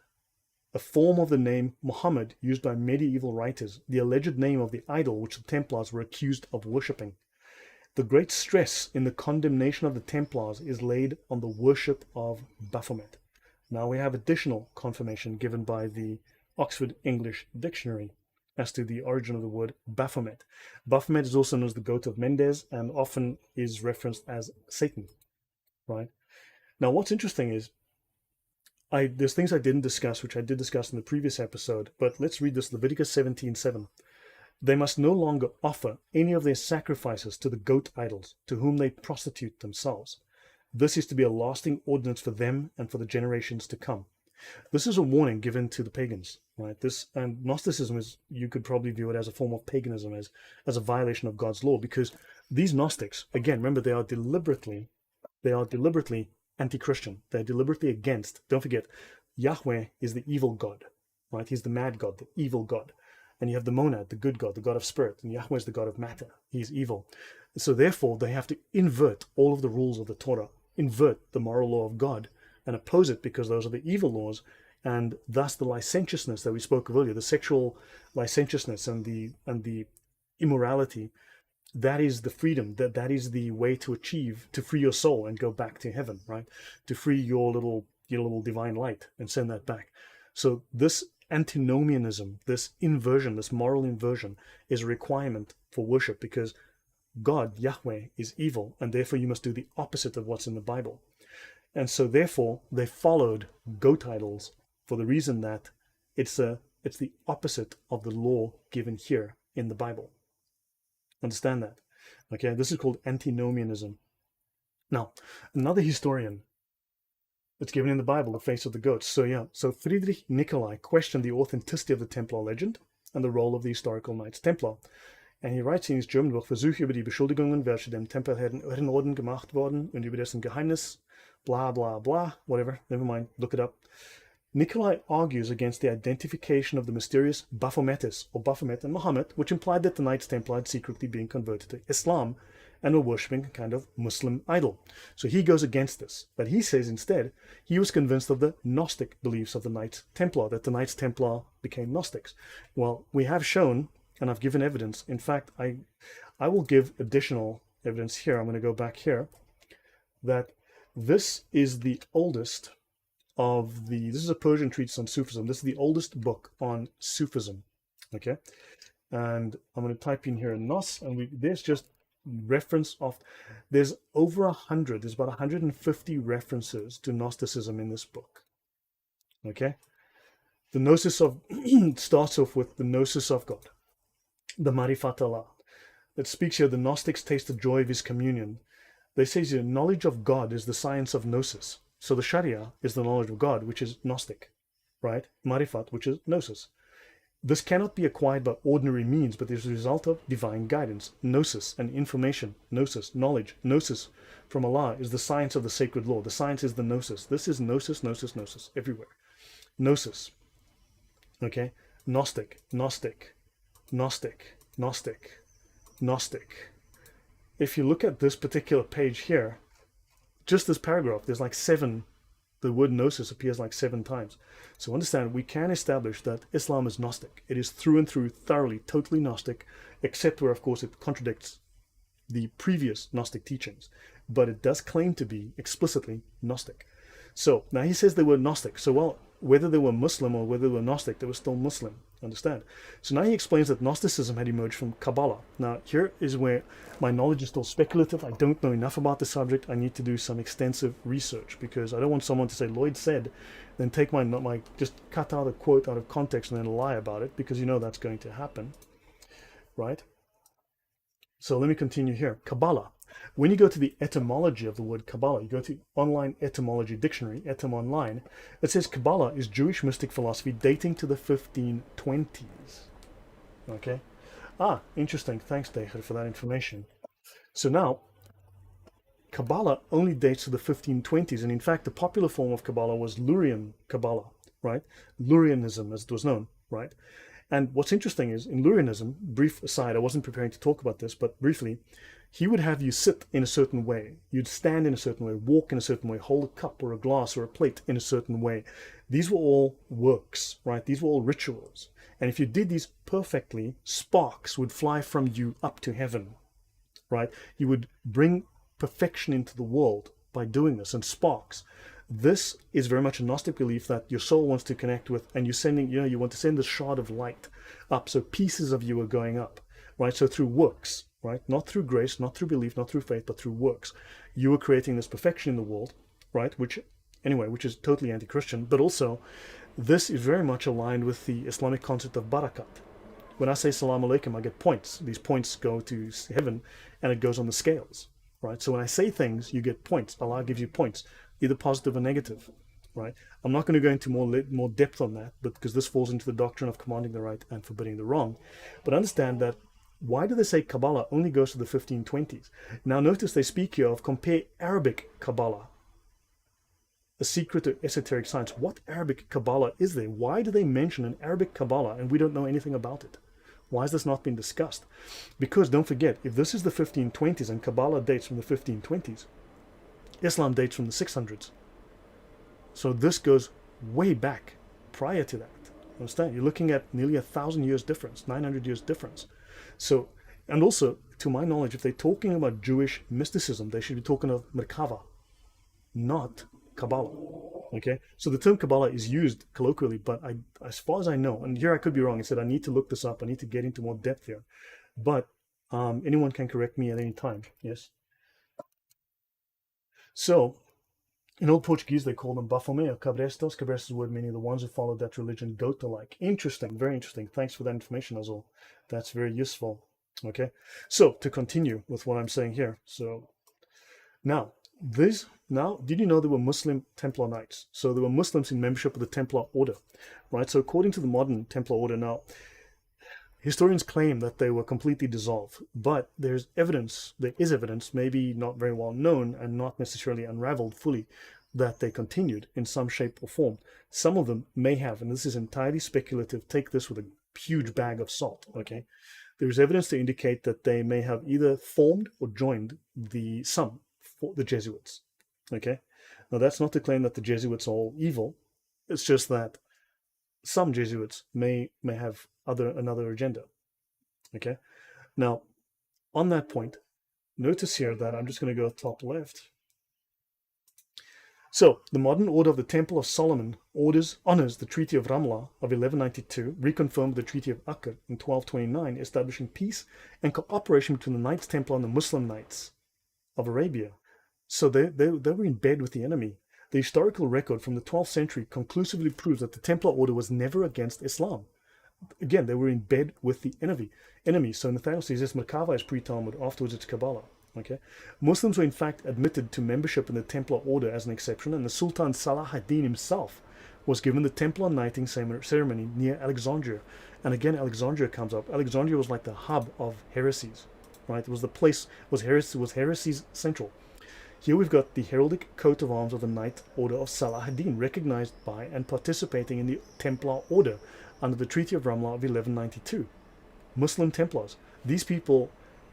a form of the name Muhammad used by medieval writers, the alleged name of the idol which the Templars were accused of worshipping. The great stress in the condemnation of the Templars is laid on the worship of Baphomet. Now we have additional confirmation given by the Oxford English Dictionary as to the origin of the word Baphomet. Baphomet is also known as the goat of Mendes and often is referenced as Satan, right? Now, what's interesting is there's things I didn't discuss, which I did discuss in the previous episode, but let's read this, Leviticus 17:7. They must no longer offer any of their sacrifices to the goat idols, to whom they prostitute themselves. This is to be a lasting ordinance for them and for the generations to come. This is a warning given to the pagans, right? This, and Gnosticism is, you could probably view it as a form of paganism, as a violation of God's law, because these Gnostics, again, remember, they are deliberately anti-Christian. They're deliberately against, don't forget, Yahweh is the evil God, right? He's the mad God, the evil God. And you have the monad, the good God, the God of spirit, and Yahweh is the God of matter. He's evil. So therefore, they have to invert all of the rules of the Torah, invert the moral law of God, and oppose it, because those are the evil laws, and thus the licentiousness that we spoke of earlier, the sexual licentiousness and the immorality, that is the freedom, that is the way to achieve, to free your soul and go back to heaven, right? To free your little divine light and send that back. So this antinomianism, this inversion, this moral inversion, is a requirement for worship, because God, Yahweh, is evil, and therefore you must do the opposite of what's in the Bible. And so therefore they followed goat idols for the reason that it's the opposite of the law given here in the Bible. Understand that? Okay, this is called antinomianism. Now, another historian, it's given in the Bible, the face of the goats. So Friedrich Nicolai questioned the authenticity of the Templar legend and the role of the historical Knights Templar. And he writes in his German Buch, Versuche über die Beschuldigungen, welche dem Tempelherrenorden gemacht worden und über dessen Geheimnis, blah, blah, blah, whatever, never mind, look it up. Nicolai argues against the identification of the mysterious Baphometus, or Baphomet and Muhammad, which implied that the Knights Templar had secretly been converted to Islam and were worshipping a kind of Muslim idol. So he goes against this. But he says instead, he was convinced of the Gnostic beliefs of the Knights Templar, that the Knights Templar became Gnostics. Well, we have shown, and I've given evidence. In fact, I will give additional evidence here. I'm going to go back here, that this is the oldest this is a Persian treatise on Sufism. This is the oldest book on Sufism. Okay, and I'm going to type in here Nos, and there's just reference of, there's over 100, there's about 150 references to Gnosticism in this book. Okay, the Gnosis of starts off with the Gnosis of God, the Marifat Allah. It speaks here, the Gnostics taste the joy of his communion. They say here, knowledge of God is the science of Gnosis. So the Sharia is the knowledge of God, which is Gnostic, right? Marifat, which is Gnosis. This cannot be acquired by ordinary means, but is a result of divine guidance. Gnosis and information, Gnosis, knowledge, Gnosis from Allah is the science of the sacred law. The science is the Gnosis. This is Gnosis, Gnosis, Gnosis, everywhere. Gnosis, okay? Gnostic, Gnostic, Gnostic, Gnostic, Gnostic. If you look at this particular page here, just this paragraph, there's like 7, the word Gnosis appears like 7 times. So understand, we can establish that Islam is Gnostic. It is through and through, thoroughly, totally Gnostic, except where, of course, it contradicts the previous Gnostic teachings. But it does claim to be explicitly Gnostic. So now he says they were Gnostic. So, well, whether they were Muslim or whether they were Gnostic, they were still Muslim. Understand? So now he explains that Gnosticism had emerged from Kabbalah. Now here is where my knowledge is still speculative. I don't know enough about the subject. I need to do some extensive research, because I don't want someone to say Lloyd said, then take my just cut out a quote out of context and then lie about it, because you know that's going to happen, right? So let me continue here. Kabbalah. When you go to the etymology of the word Kabbalah, you go to online etymology dictionary, Etym Online, it says Kabbalah is Jewish mystic philosophy dating to the 1520s. Okay? Interesting. Thanks, Decher, for that information. So now, Kabbalah only dates to the 1520s, and in fact, the popular form of Kabbalah was Lurian Kabbalah, right? Lurianism, as it was known, right? And what's interesting is, in Lurianism, brief aside, I wasn't preparing to talk about this, but briefly, he would have you sit in a certain way. You'd stand in a certain way, walk in a certain way, hold a cup or a glass or a plate in a certain way. These were all works, right? These were all rituals. And if you did these perfectly, sparks would fly from you up to heaven, right? You would bring perfection into the world by doing this, and sparks. This is very much a Gnostic belief that your soul wants to connect with, and you're sending, you want to send the shard of light up. So pieces of you are going up, right? So through works, right? Not through grace, not through belief, not through faith, but through works. You are creating this perfection in the world, right? Which is totally anti-Christian, but also this is very much aligned with the Islamic concept of barakat. When I say salam alaikum, I get points. These points go to heaven and it goes on the scales, right? So when I say things, you get points. Allah gives you points, either positive or negative, right? I'm not going to go into more depth on that, but because this falls into the doctrine of commanding the right and forbidding the wrong. But understand that why do they say Kabbalah only goes to the 1520s? Now notice they speak here of compare Arabic Kabbalah, a secret to esoteric science. What Arabic Kabbalah is there? Why do they mention an Arabic Kabbalah and we don't know anything about it? Why has this not been discussed? Because don't forget, if this is the 1520s and Kabbalah dates from the 1520s, Islam dates from the 600s. So this goes way back prior to that. Understand? You're looking at nearly 1,000 years difference, 900 years difference. So, and also, to my knowledge, if they're talking about Jewish mysticism, they should be talking of Merkava, not Kabbalah. Okay, so the term Kabbalah is used colloquially, but as far as I know, and here I could be wrong, I said I need to look this up, I need to get into more depth here, but anyone can correct me at any time. Yes. So in Old Portuguese they call them Baphomet or Cabrestos. Cabrestos is a word meaning the ones who follow that religion, goat-alike. Interesting, very interesting. Thanks for that information, Azul. That's very useful. Okay, so to continue with what I'm saying here. So now, did you know there were Muslim Templar Knights? So there were Muslims in membership of the Templar Order, right? So according to the modern Templar Order now, historians claim that they were completely dissolved, but there is evidence, maybe not very well known and not necessarily unraveled fully, that they continued in some shape or form. Some of them may have, and this is entirely speculative, take this with a huge bag of salt, okay? There is evidence to indicate that they may have either formed or joined the Jesuits. Okay, now that's not to claim that the Jesuits are all evil. It's just that some Jesuits may have another agenda. Okay, now on that point, notice here that I'm just going to go top left. So the modern order of the Temple of Solomon honors the Treaty of Ramla of 1192, reconfirmed the Treaty of Acre in 1229, establishing peace and cooperation between the Knights Templar and the Muslim Knights of Arabia. So they were in bed with the enemy. The historical record from the 12th century conclusively proves that the Templar Order was never against Islam. Again, they were in bed with the enemy. So Nathaniel says this, Merkava is pre-Talmud, afterwards it's Kabbalah. Okay, Muslims were in fact admitted to membership in the Templar Order as an exception, and the Sultan Salah ad-Din himself was given the Templar knighting ceremony near Alexandria. And again, Alexandria comes up. Alexandria was like the hub of heresies, right? It was the place, was heresies central. Here we've got the heraldic coat of arms of the Knight Order of Salah ad-Din, recognized by and participating in the Templar Order under the Treaty of Ramla of 1192. Muslim Templars. These people,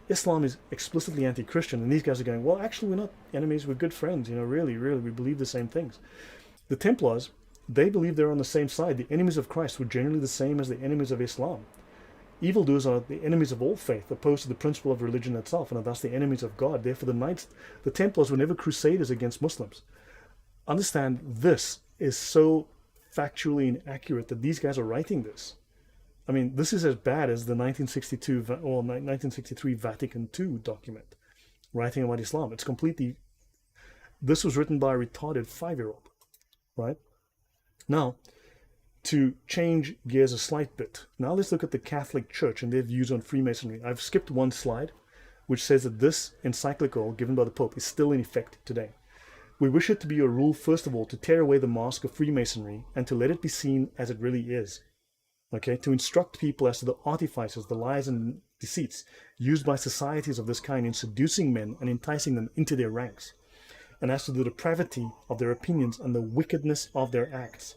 Islam is explicitly anti-Christian, and these guys are going, well, actually, we're not enemies, we're good friends, really, we believe the same things. The Templars, they believe they're on the same side. The enemies of Christ were generally the same as the enemies of Islam. Evildoers are the enemies of all faith, opposed to the principle of religion itself, and are thus the enemies of God. Therefore, the Templars were never crusaders against Muslims. Understand, this is so factually inaccurate that these guys are writing this. I mean, this is as bad as the 1963 Vatican II document writing about Islam. It's completely... This was written by a retarded 5-year-old, right? Now, to change gears a slight bit, now let's look at the Catholic Church and their views on Freemasonry. I've skipped one slide, which says that this encyclical given by the Pope is still in effect today. We wish it to be a rule, first of all, to tear away the mask of Freemasonry and to let it be seen as it really is. Okay, to instruct people as to the artifices, the lies and deceits used by societies of this kind in seducing men and enticing them into their ranks, and as to the depravity of their opinions and the wickedness of their acts.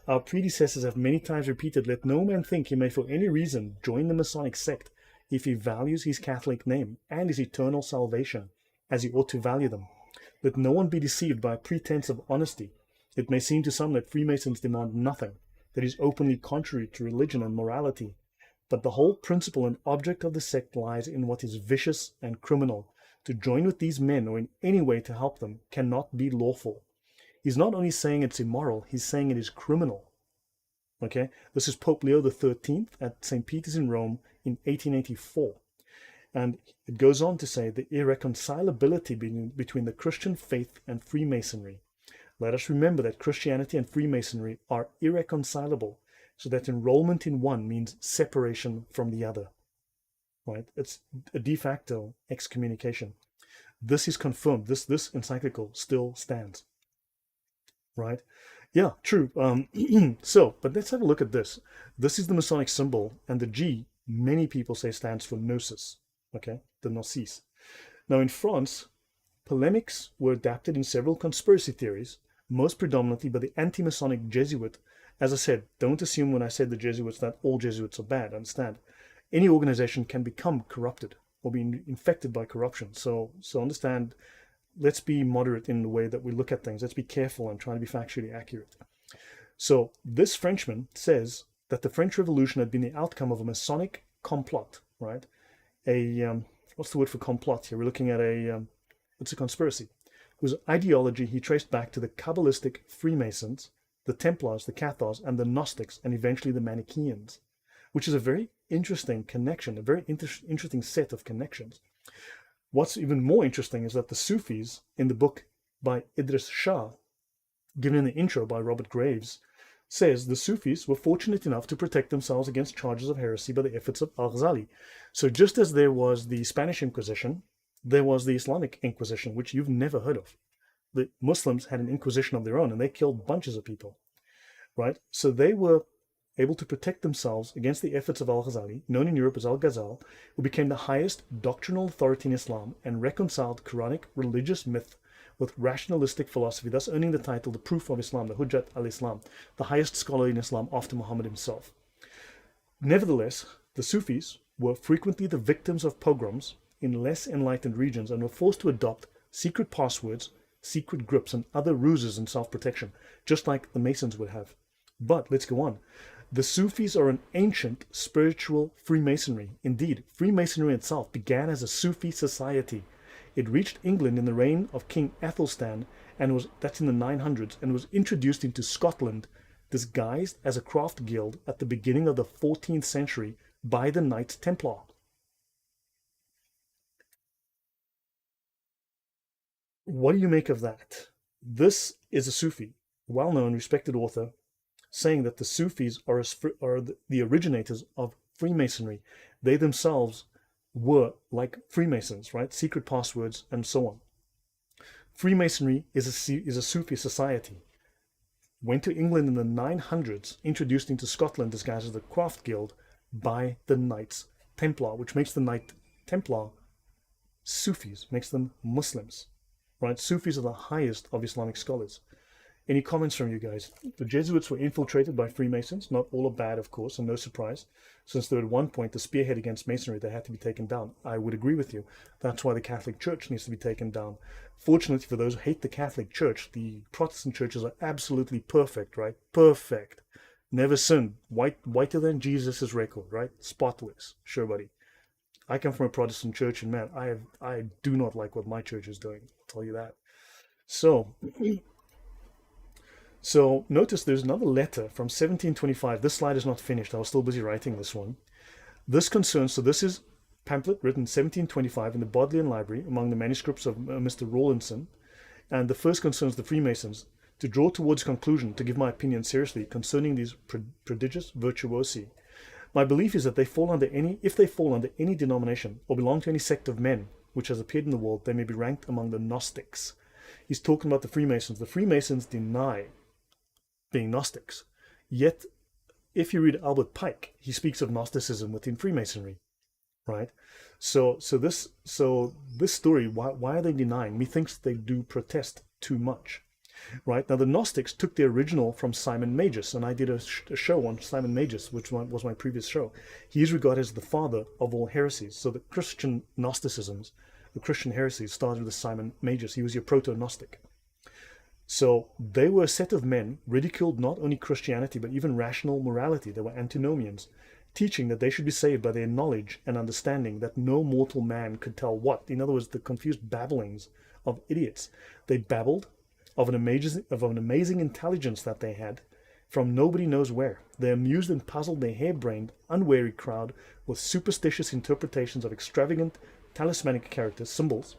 Our predecessors have many times repeated, let no man think he may for any reason join the Masonic sect if he values his Catholic name and his eternal salvation as he ought to value them. Let no one be deceived by a pretense of honesty. It may seem to some that Freemasons demand nothing that is openly contrary to religion and morality, but the whole principle and object of the sect lies in what is vicious and criminal. To join with these men or in any way to help them cannot be lawful. He's not only saying it's immoral, he's saying it is criminal. Okay, this is Pope Leo XIII at St. Peter's in Rome in 1884. And it goes on to say the irreconcilability between the Christian faith and Freemasonry. Let us remember that Christianity and Freemasonry are irreconcilable, so that enrollment in one means separation from the other. Right? It's a de facto excommunication. This is confirmed. This encyclical still stands. Right? Yeah, true. But let's have a look at this. This is the Masonic symbol, and the G, many people say, stands for Gnosis. Okay, the Gnosis. Now in France, polemics were adapted in several conspiracy theories, most predominantly by the anti-Masonic Jesuit. As I said, don't assume when I said the Jesuits that all Jesuits are bad. Understand, any organization can become corrupted or be infected by corruption. So understand, let's be moderate in the way that we look at things. Let's be careful and try to be factually accurate. So this Frenchman says that the French Revolution had been the outcome of a Masonic complot, right? What's the word for complot here? We're looking at it's a conspiracy, whose ideology he traced back to the Kabbalistic Freemasons, the Templars, the Cathars, and the Gnostics, and eventually the Manichaeans, which is a very interesting connection, a very interesting set of connections. What's even more interesting is that the Sufis, in the book by Idris Shah, given in the intro by Robert Graves, says the Sufis were fortunate enough to protect themselves against charges of heresy by the efforts of Al-Ghazali. So just as there was the Spanish Inquisition, there was the Islamic Inquisition, which you've never heard of. The Muslims had an Inquisition of their own, and they killed bunches of people, right? So they were able to protect themselves against the efforts of Al-Ghazali, known in Europe as Al-Ghazal, who became the highest doctrinal authority in Islam and reconciled Quranic religious myth with rationalistic philosophy, thus earning the title the Proof of Islam, the Hujjat al-Islam, the highest scholar in Islam after Muhammad himself. Nevertheless, the Sufis were frequently the victims of pogroms in less enlightened regions and were forced to adopt secret passwords, secret grips, and other ruses in self-protection, just like the Masons would have. But let's go on. The Sufis are an ancient spiritual Freemasonry. Indeed, Freemasonry itself began as a Sufi society. It reached England in the reign of King Athelstan, and that's in the 900s, and was introduced into Scotland, disguised as a craft guild at the beginning of the 14th century by the Knights Templar. What do you make of that? This is a Sufi, well-known, respected author, saying that the Sufis are the originators of Freemasonry. They themselves were like Freemasons, right? Secret passwords and so on. Freemasonry is a Sufi society. Went to England in the 900s, introduced into Scotland disguised as the Craft Guild by the Knights Templar, which makes the Knight Templar Sufis, makes them Muslims, right? Sufis are the highest of Islamic scholars. Any comments from you guys? The Jesuits were infiltrated by Freemasons. Not all are bad, of course, and no surprise, since they're at one point the spearhead against Masonry. They had to be taken down. I would agree with you. That's why the Catholic Church needs to be taken down. Fortunately for those who hate the Catholic Church, the Protestant churches are absolutely perfect, right? Perfect. Never sinned. Whiter than Jesus' record, right? Spotless. Sure, buddy. I come from a Protestant church, and man, I do not like what my church is doing. I'll tell you that. So notice there's another letter from 1725. This slide is not finished. I was still busy writing this one. This is pamphlet written 1725 in the Bodleian Library among the manuscripts of Mr. Rawlinson. And the first concerns the Freemasons. To draw towards conclusion, to give my opinion seriously concerning these prodigious virtuosi. My belief is that if they fall under any denomination or belong to any sect of men which has appeared in the world, they may be ranked among the Gnostics. He's talking about the Freemasons. The Freemasons deny being Gnostics. Yet, if you read Albert Pike, he speaks of Gnosticism within Freemasonry, right? So this story, why are they denying? Methinks they do protest too much, right? Now, the Gnostics took the original from Simon Magus, and I did a show on Simon Magus, which was my previous show. He is regarded as the father of all heresies. So the Christian Gnosticisms, the Christian heresies, started with Simon Magus. He was your proto-Gnostic. So they were a set of men ridiculed not only Christianity, but even rational morality. They were antinomians, teaching that they should be saved by their knowledge and understanding that no mortal man could tell what. In other words, the confused babblings of idiots. They babbled of an amazing intelligence that they had from nobody knows where. They amused and puzzled their harebrained, unwary crowd with superstitious interpretations of extravagant talismanic characters, symbols,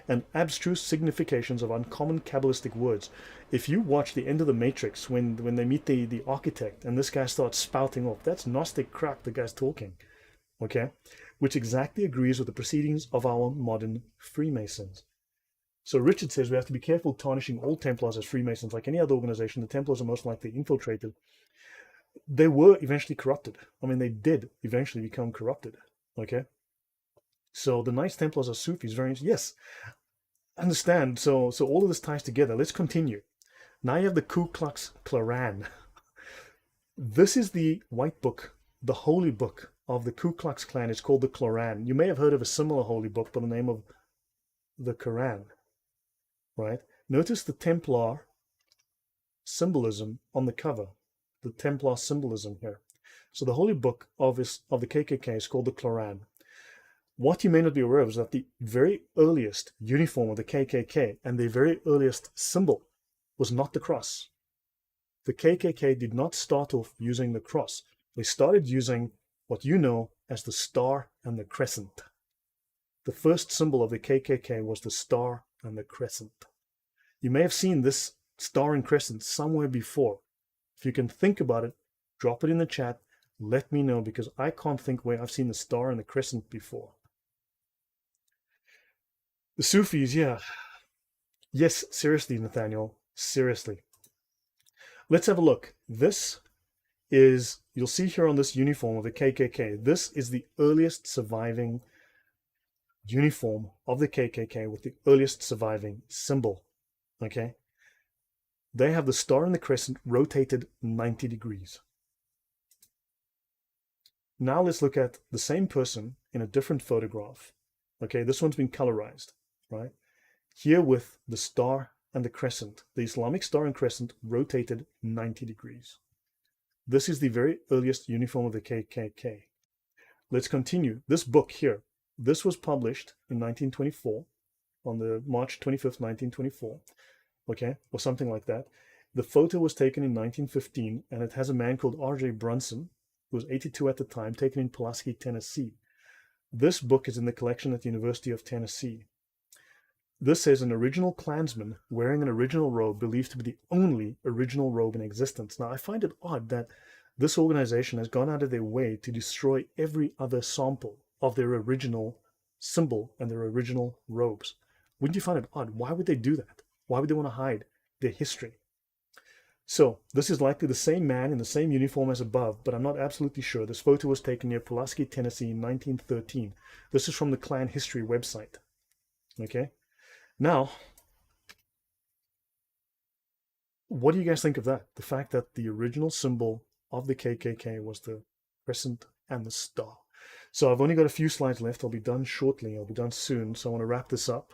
and abstruse significations of uncommon Kabbalistic words. If you watch the end of the Matrix, when they meet the architect and this guy starts spouting off, that's Gnostic crap the guy's talking, okay? Which exactly agrees with the proceedings of our modern Freemasons. So Richard says we have to be careful tarnishing all Templars as Freemasons. Like any other organization, the Templars are most likely infiltrated. They were eventually corrupted. I mean, they did eventually become corrupted, okay? So the Knights Templars are Sufis, very yes. Understand, so all of this ties together. Let's continue. Now you have the Ku Klux Klan. This is the white book, the holy book of the Ku Klux Klan. It's called the Qur'an. You may have heard of a similar holy book by the name of the Qur'an, right? Notice the Templar symbolism on the cover, the Templar symbolism here. So the holy book of the KKK is called the Qur'an. What you may not be aware of is that the very earliest uniform of the KKK and the very earliest symbol was not the cross. The KKK did not start off using the cross. They started using what you know as the star and the crescent. The first symbol of the KKK was the star and the crescent. You may have seen this star and crescent somewhere before. If you can think about it, drop it in the chat. Let me know, because I can't think where I've seen the star and the crescent before. The Sufis, yeah. Yes, seriously, Nathaniel. Seriously. Let's have a look. This is, you'll see here on this uniform of the KKK, this is the earliest surviving uniform of the KKK with the earliest surviving symbol. Okay? They have the star and the crescent rotated 90 degrees. Now let's look at the same person in a different photograph. Okay, this one's been colorized, right? Here with the star and the crescent, the Islamic star and crescent rotated 90 degrees. This is the very earliest uniform of the KKK. Let's continue. This book here, this was published in 1924, on the March 25th, 1924, okay, or something like that. The photo was taken in 1915, and it has a man called R.J. Brunson, who was 82 at the time, taken in Pulaski, Tennessee. This book is in the collection at the University of Tennessee. This says an original Klansman wearing an original robe believed to be the only original robe in existence. Now, I find it odd that this organization has gone out of their way to destroy every other sample of their original symbol and their original robes. Wouldn't you find it odd? Why would they do that? Why would they want to hide their history? So this is likely the same man in the same uniform as above, but I'm not absolutely sure. This photo was taken near Pulaski, Tennessee in 1913. This is from the Klan History website. Okay. Now, what do you guys think of that? The fact that the original symbol of the KKK was the crescent and the star. So I've only got a few slides left. I'll be done shortly. I'll be done soon. So I want to wrap this up.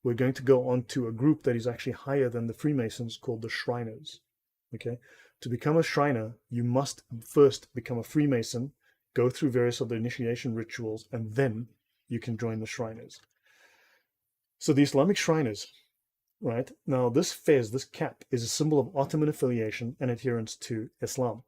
We're going to go on to a group that is actually higher than the Freemasons called the Shriners. Okay. To become a Shriner, you must first become a Freemason, go through various of the initiation rituals, and then you can join the Shriners. So the Islamic Shriners, right? Now this fez, this cap, is a symbol of Ottoman affiliation and adherence to Islam.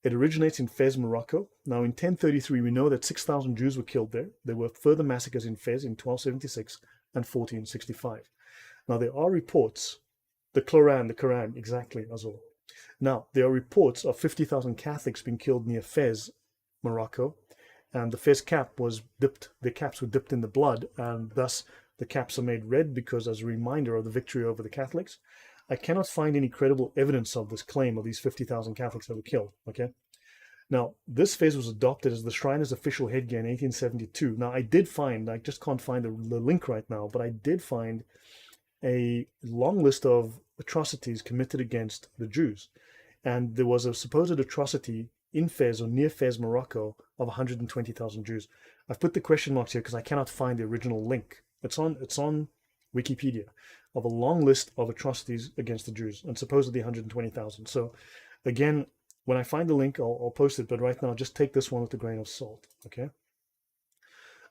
It originates in Fez, Morocco. Now in 1033, we know that 6,000 Jews were killed there. There were further massacres in Fez in 1276 and 1465. Now there are reports, the Qur'an, exactly, Azul. Now there are reports of 50,000 Catholics being killed near Fez, Morocco, and the Fez cap was dipped, the caps were dipped in the blood, and thus the caps are made red because as a reminder of the victory over the Catholics. I cannot find any credible evidence of this claim of these 50,000 Catholics that were killed, okay? Now, this fez was adopted as the Shriners' official headgear in 1872. Now, I did find, I just can't find the link right now, but I did find a long list of atrocities committed against the Jews. And there was a supposed atrocity in Fez or near Fez, Morocco, of 120,000 Jews. I've put the question marks here because I cannot find the original link. It's on Wikipedia, of a long list of atrocities against the Jews, and supposedly 120,000. So again, when I find the link, I'll post it, but right now just take this one with a grain of salt, okay?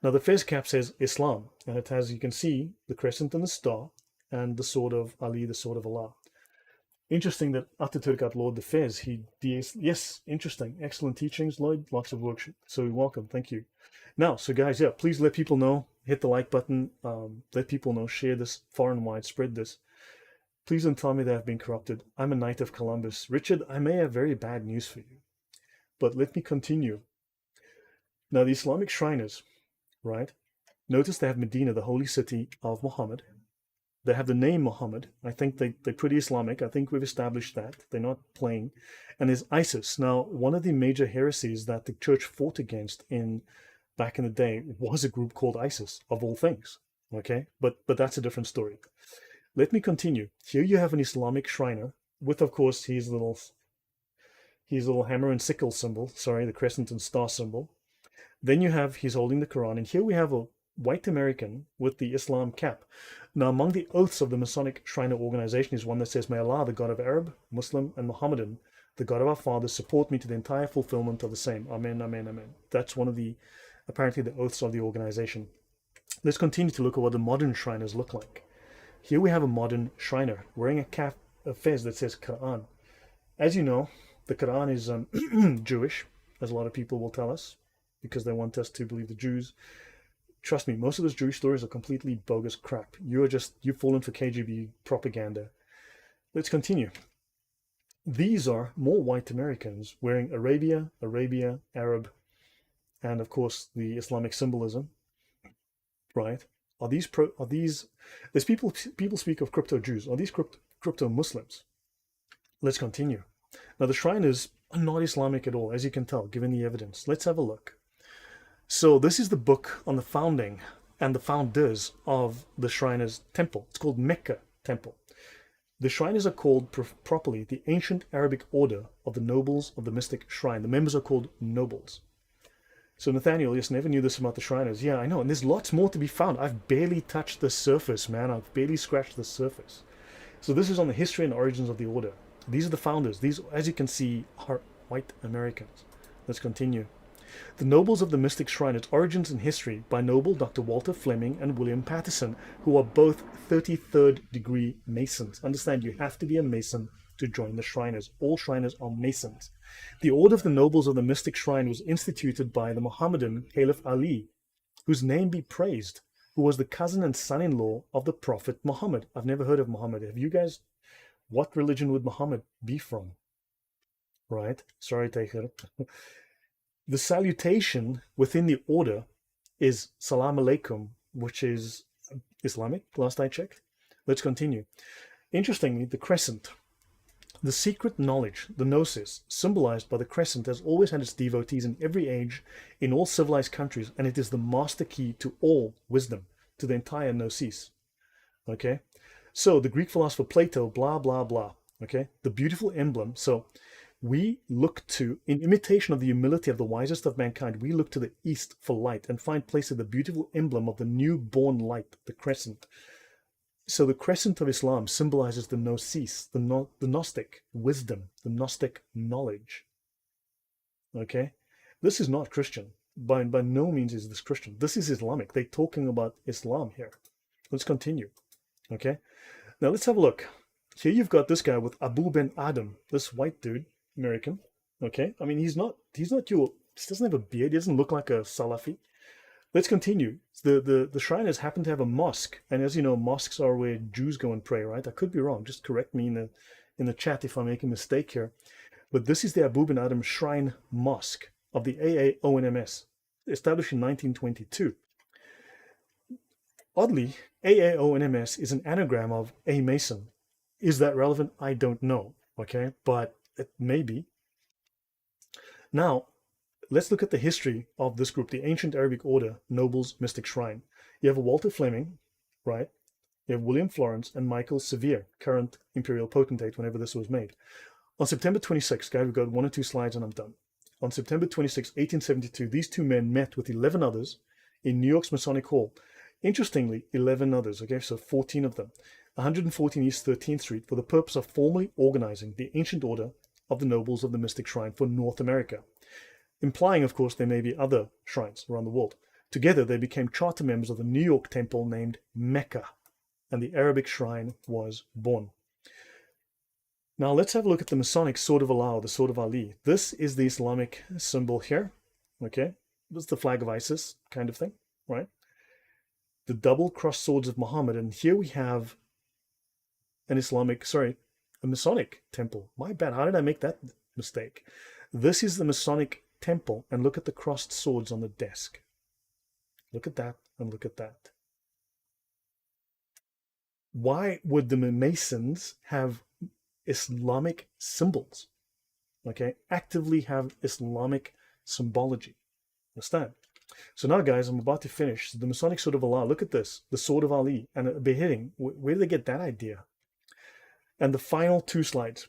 Now the Fez cap says Islam, and it has, you can see, the crescent and the star, and the sword of Ali, the sword of Allah. Interesting that Ataturk outlawed the fez. Yes, interesting. Excellent teachings, Lloyd. Lots of work. So welcome. Thank you. Now, so guys, yeah, please let people know. Hit the like button. Let people know. Share this far and wide. Spread this. Please don't tell me that I've been corrupted. I'm a Knight of Columbus. Richard, I may have very bad news for you. But let me continue. Now, the Islamic Shriners, right? Notice they have Medina, the holy city of Muhammad. They have the name Muhammad. I think they're pretty Islamic. I think we've established that. They're not playing. And there's ISIS. Now, one of the major heresies that the church fought against back in the day was a group called ISIS, of all things. Okay? But that's a different story. Let me continue. Here you have an Islamic Shriner with, of course, his little hammer and sickle symbol. Sorry, the crescent and star symbol. Then he's holding the Quran. And here we have a white American with the Islam cap. Now, among the oaths of the Masonic Shriner organization is one that says, "May Allah, the God of Arab, Muslim, and Mohammedan, the God of our fathers, support me to the entire fulfillment of the same. Amen, amen, amen." That's one of apparently the oaths of the organization. Let's continue to look at what the modern Shriners look like. Here we have a modern Shriner wearing a fez that says Qur'an. As you know, the Qur'an is Jewish, as a lot of people will tell us, because they want us to believe the Jews. Trust me, most of those Jewish stories are completely bogus crap. You've fallen for KGB propaganda. Let's continue. These are more white Americans wearing Arabia, Arab, and of course the Islamic symbolism, right? There's people speak of crypto Jews. Are these crypto Muslims? Let's continue. Now the Shriners are not Islamic at all, as you can tell, given the evidence. Let's have a look. So this is the book on the founding and the founders of the Shriners Temple. It's called Mecca Temple. The Shriners are called properly the Ancient Arabic Order of the Nobles of the Mystic Shrine. The members are called nobles. So Nathaniel, yes, never knew this about the Shriners. Yeah, I know, and there's lots more to be found. I've barely touched the surface, man. I've barely scratched the surface. So this is on the history and origins of the order. These are the founders. These, as you can see, are white Americans. Let's continue. The Nobles of the Mystic Shrine, its origins and history, by Noble Dr. Walter Fleming and William Patterson, who are both 33rd degree Masons. Understand, you have to be a Mason to join the Shriners. All Shriners are Masons. The Order of the Nobles of the Mystic Shrine was instituted by the Mohammedan Caliph Ali, whose name be praised, who was the cousin and son-in-law of the Prophet Muhammad. I've never heard of Muhammad. Have you guys? What religion would Muhammad be from? Right? Sorry, Taker. The salutation within the order is Salam Alaikum, which is Islamic, last I checked. Let's continue. Interestingly, the crescent, the secret knowledge, the gnosis, symbolized by the crescent, has always had its devotees in every age, in all civilized countries, and it is the master key to all wisdom, to the entire gnosis. Okay? So, the Greek philosopher Plato, blah, blah, blah. Okay? The beautiful emblem. So, we look to, in imitation of the humility of the wisest of mankind, we look to the east for light and find place in the beautiful emblem of the newborn light, the crescent. So the crescent of Islam symbolizes the gnosis, the Gnostic wisdom, the Gnostic knowledge. Okay? This is not Christian. By no means is this Christian. This is Islamic. They're talking about Islam here. Let's continue. Okay? Now let's have a look. Here you've got this guy with Abu Ben Adam, this white dude. American, okay? I mean, he doesn't have a beard, he doesn't look like a Salafi. Let's continue. The Shriners happen to have a mosque, and as you know, mosques are where Jews go and pray, right? I could be wrong, just correct me in the chat if I make a mistake here. But this is the Abu Ben Adam Shrine Mosque of the AAONMS, established in 1922. Oddly, AAONMS is an anagram of A Mason. Is that relevant? I don't know, okay? But it may be. Now, let's look at the history of this group, the Ancient Arabic Order, Nobles, Mystic Shrine. You have a Walter Fleming, right? You have William Florence and Michael Sevier, current imperial potentate whenever this was made. On September 26, guys, we've got 1 or 2 slides and I'm done. On September 26, 1872, these two men met with 11 others in New York's Masonic Hall. Interestingly, 11 others, okay, so 14 of them. 114 East 13th Street for the purpose of formally organizing the Ancient Order of the Nobles of the Mystic Shrine for North America, implying, of course, there may be other shrines around the world. Together, they became charter members of the New York temple named Mecca, and the Arabic shrine was born. Now let's have a look at the Masonic Sword of Allah, the Sword of Ali. This is the Islamic symbol here, okay? This is the flag of ISIS kind of thing, right? The double crossed swords of Muhammad, and here we have a Masonic temple. My bad, how did I make that mistake? This is the Masonic temple, and look at the crossed swords on the desk. Look at that, and look at that. Why would the Masons have Islamic symbols? Okay, actively have Islamic symbology. Understand? So now, guys, I'm about to finish the Masonic Sword of Allah. Look at this, the Sword of Ali, and a beheading. Where did they get that idea? And the final 2 slides.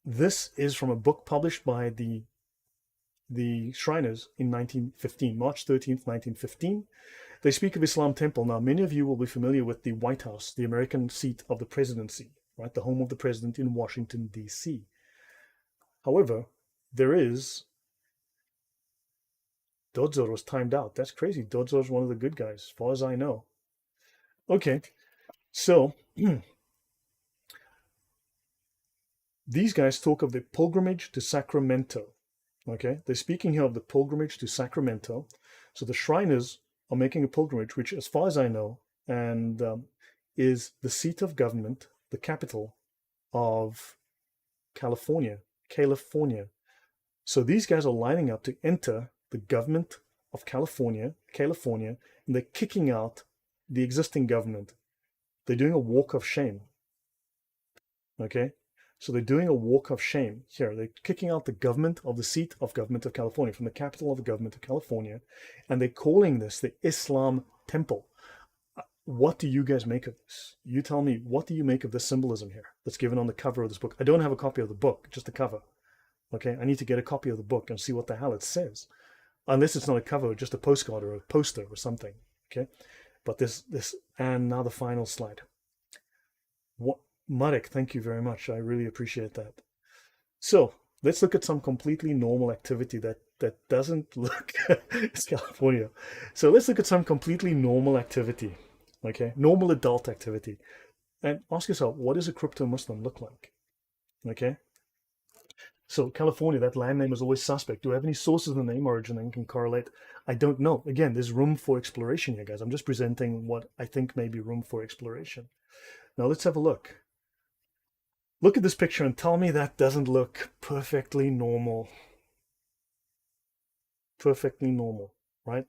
This is from a book published by the Shriners in 1915, March 13th, 1915. They speak of Islam Temple. Now, many of you will be familiar with the White House, the American seat of the presidency, right? The home of the president in Washington, D.C. However, there is... Dodzor was timed out. That's crazy. Dodzor's one of the good guys, as far as I know. Okay, so these guys talk of the pilgrimage to Sacramento. Okay, they're speaking here of the pilgrimage to Sacramento. So the Shriners are making a pilgrimage, which, as far as I know, and is the seat of government, the capital of California. So these guys are lining up to enter the government of California, and they're kicking out the existing government. They're doing a walk of shame. Okay, so they're doing a walk of shame here. They're kicking out the government of the seat of government of California, from the capital of the government of California, and they're calling this the Islam Temple. What do you guys make of this? You tell me, what do you make of this symbolism here that's given on the cover of this book? I don't have a copy of the book, just the cover. Okay, I need to get a copy of the book and see what the hell it says. Unless it's not a cover, just a postcard or a poster or something. Okay, but this, and now the final slide. What, Marek, thank you very much. I really appreciate that. So let's look at some completely normal activity that doesn't look... It's California. So let's look at some completely normal activity. Okay, normal adult activity. And ask yourself, what does a crypto Muslim look like? Okay. So California, that land name is always suspect. Do I have any sources of the name origin that can correlate? I don't know. Again, there's room for exploration here, guys. I'm just presenting what I think may be room for exploration. Now let's have a look. Look at this picture and tell me that doesn't look perfectly normal. Perfectly normal, right?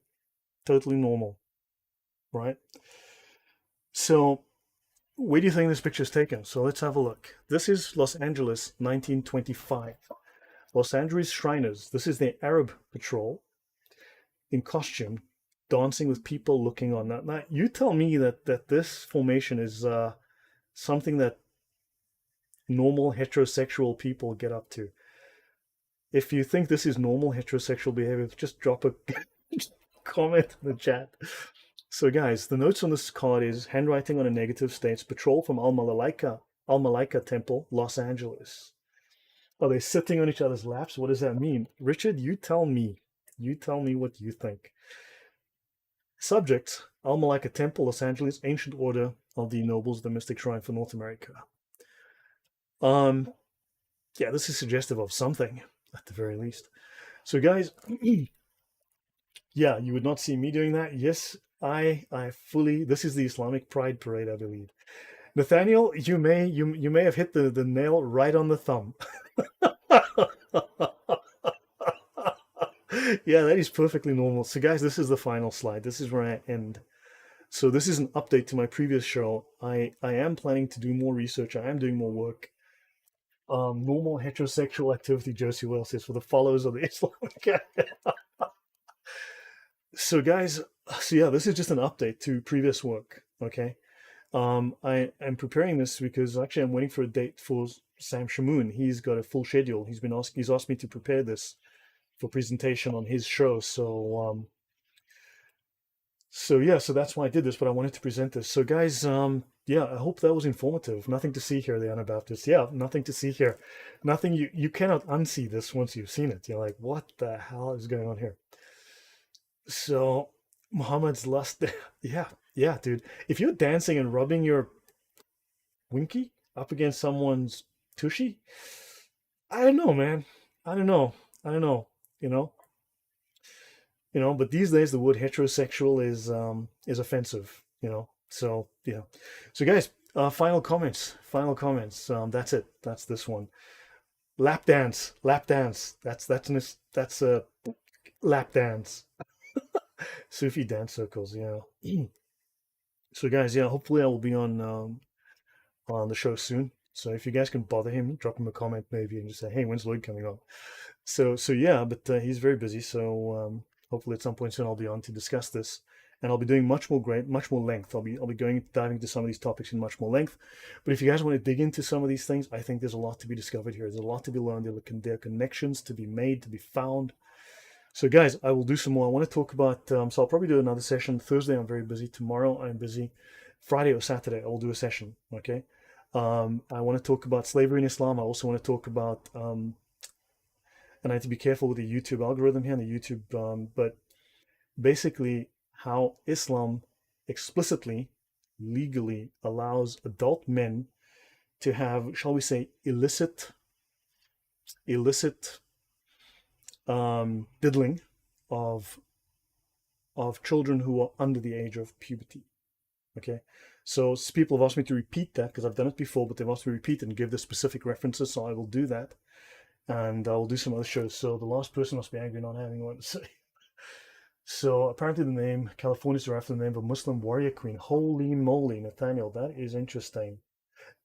Totally normal, right? So where do you think this picture is taken? So let's have a look. This is Los Angeles, 1925. Los Angeles Shriners. This is their Arab patrol in costume, dancing with people looking on. Now you tell me that this formation is something that normal heterosexual people get up to. If you think this is normal heterosexual behavior, just drop a comment in the chat. So guys, the notes on this card is handwriting on a negative states patrol from Al Malaika Temple, Los Angeles. Are they sitting on each other's laps? What does that mean? Richard, you tell me. You tell me what you think. Subject, Al Malaika Temple, Los Angeles, Ancient Order of the Nobles, the Mystic Shrine for North America. Yeah, this is suggestive of something, at the very least. So guys, yeah, you would not see me doing that. Yes, I fully, this is the Islamic Pride Parade, I believe. Nathaniel, you may have hit the nail right on the thumb. Yeah, that is perfectly normal. So guys, this is the final slide. This is where I end. So this is an update to my previous show. I am planning to do more research. I am doing more work. Normal heterosexual activity, Josie Wells says, for the followers of the Islamic. So guys, so yeah, this is just an update to previous work, okay? I am preparing this because actually I'm waiting for a date for Sam Shamoon. He's got a full schedule. He's asked me to prepare this for presentation on his show. So yeah, so that's why I did this, but I wanted to present this. So guys, yeah, I hope that was informative. Nothing to see here, the Anabaptists. Yeah, nothing to see here. Nothing, you cannot unsee this once you've seen it. You're like, what the hell is going on here? So Muhammad's lust, yeah, Yeah, dude. If you're dancing and rubbing your winky up against someone's tushy, I don't know, man. I don't know. I don't know. You know, but these days the word heterosexual is offensive. So yeah. So guys, final comments. Final comments. That's it. That's this one. Lap dance. Lap dance. That's a lap dance. Sufi dance circles. Yeah. So guys, yeah. Hopefully I will be on the show soon. So if you guys can bother him, drop him a comment maybe and just say, "Hey, when's Lloyd coming on?" So yeah, but he's very busy. So hopefully at some point soon I'll be on to discuss this, and I'll be doing much more length. I'll be diving into some of these topics in much more length. But if you guys want to dig into some of these things, I think there's a lot to be discovered here. There's a lot to be learned. There are connections to be made, to be found. So guys, I will do some more. I want to talk about. So I'll probably do another session Thursday. I'm very busy. Tomorrow I'm busy. Friday or Saturday I will do a session. Okay. I want to talk about slavery in Islam. I also want to talk about, and I have to be careful with the YouTube algorithm here, and the YouTube, but basically how Islam explicitly, legally allows adult men to have, shall we say, illicit diddling of children who are under the age of puberty. Okay, so people have asked me to repeat that because I've done it before, but they've asked me to repeat and give the specific references, so I will do that, and I'll do some other shows. So the last person must be angry not having one to say. So apparently the name Californians are after the name of a Muslim warrior queen. Holy moly, Nathaniel, that is interesting.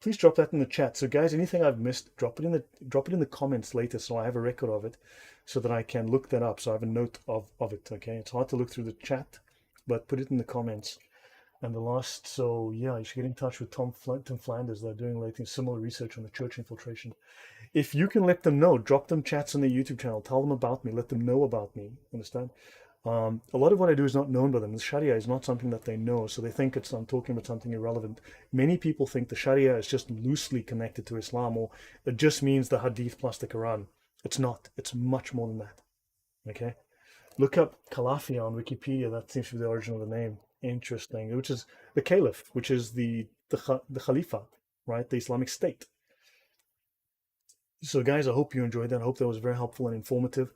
Please drop that in the chat. So guys, anything I've missed, drop it in the comments later, so I have a record of it, so that I can look that up. So I have a note of it. Okay, it's hard to look through the chat, but put it in the comments. And the last, so yeah, you should get in touch with Tim Flanders. They're doing lately similar research on the church infiltration. If you can let them know, drop them chats on their YouTube channel. Tell them about me. Let them know about me. Understand? A lot of what I do is not known by them. The Sharia is not something that they know, so they think I'm talking about something irrelevant. Many people think the Sharia is just loosely connected to Islam, or it just means the Hadith plus the Quran. It's not. It's much more than that. Okay? Look up Calafia on Wikipedia. That seems to be the origin of the name. Interesting. Which is the Caliph, which is the Khalifa, right? The Islamic State. So guys, I hope you enjoyed that. I hope that was very helpful and informative.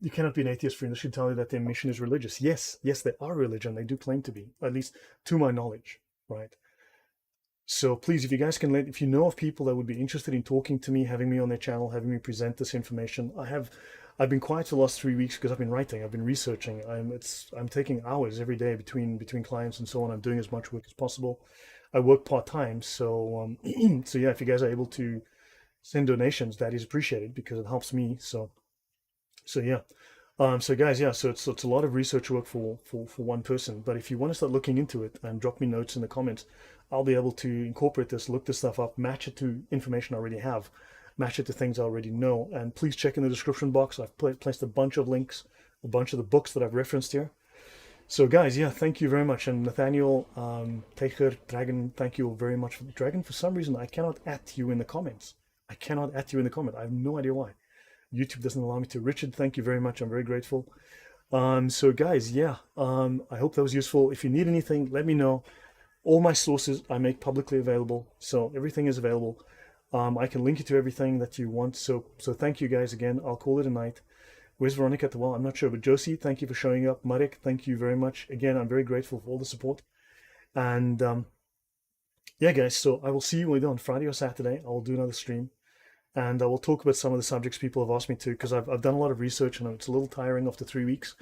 You cannot be an atheist free. This should tell you that their mission is religious. Yes, they are religion. They do claim to be, at least to my knowledge, right? So please, if you guys can if you know of people that would be interested in talking to me, having me on their channel, having me present this information. I've been quiet for the last 3 weeks because I've been writing, I've been researching. I'm taking hours every day between clients and so on. I'm doing as much work as possible. I work part-time, so so yeah, if you guys are able to send donations, that is appreciated because it helps me. So yeah. So guys, yeah, so it's a lot of research work for one person. But if you want to start looking into it and drop me notes in the comments, I'll be able to incorporate this, look this stuff up, match it to information I already have, match it to things I already know. And please check in the description box. I've placed a bunch of links, a bunch of the books that I've referenced here. So guys, yeah, thank you very much. And Nathaniel, Teicher, Dragon, thank you very much. Dragon, for some reason, I cannot at you in the comments. I cannot at you in the comment. I have no idea why. YouTube doesn't allow me to. Richard, thank you very much. I'm very grateful. So guys, yeah, I hope that was useful. If you need anything, let me know. All my sources I make publicly available, so everything is available. I can link you to everything that you want. So thank you guys again. I'll call it a night. Where's Veronica? Well, I'm not sure, but Josie, thank you for showing up. Marek, thank you very much. Again, I'm very grateful for all the support. And yeah, guys, so I will see you either on Friday or Saturday. I will do another stream. And I will talk about some of the subjects people have asked me to, because I've done a lot of research and it's a little tiring after 3 weeks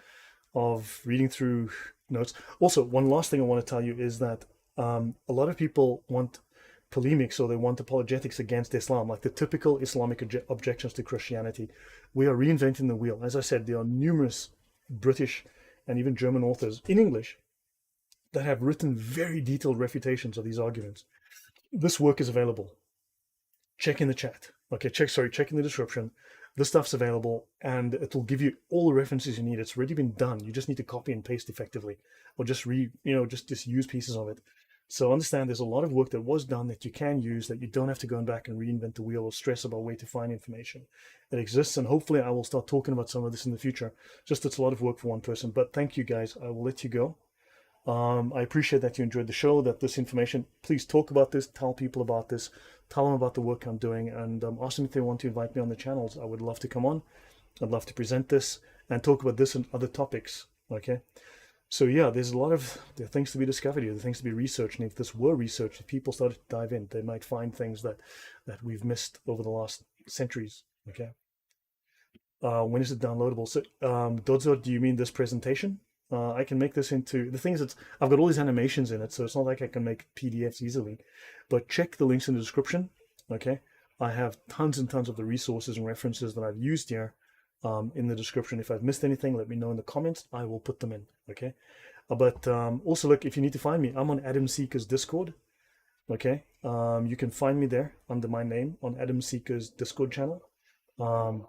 of reading through notes. Also, one last thing I want to tell you is that a lot of people want polemics, or they want apologetics against Islam, like the typical Islamic objections to Christianity. We are reinventing the wheel. As I said, there are numerous British and even German authors in English that have written very detailed refutations of these arguments. This work is available. Check in the chat. Okay, check in the description. This stuff's available, and it will give you all the references you need. It's already been done. You just need to copy and paste effectively, or just just use pieces of it. So understand there's a lot of work that was done that you can use, that you don't have to go back and reinvent the wheel or stress about where to find information. It exists, and hopefully I will start talking about some of this in the future. Just it's a lot of work for one person. But thank you guys. I will let you go. I appreciate that you enjoyed the show, that this information, please talk about this, tell people about this, tell them about the work I'm doing, and ask them if they want to invite me on the channels. I would love to come on. I'd love to present this and talk about this and other topics. Okay. So yeah, there are things to be discovered here, there are things to be researched, and if this were researched, if people started to dive in, they might find things that we've missed over the last centuries. Okay. When is it downloadable? So, Dodzo, do you mean this presentation? I can make this into the things that I've got all these animations in it, so it's not like I can make PDFs easily. But check the links in the description. Okay. I have tons and tons of the resources and references that I've used here in the description. If I've missed anything, let me know in the comments. I will put them in. Okay. But also, look, if you need to find me, I'm on Adam Seeker's Discord. Okay. You can find me there under my name on Adam Seeker's Discord channel.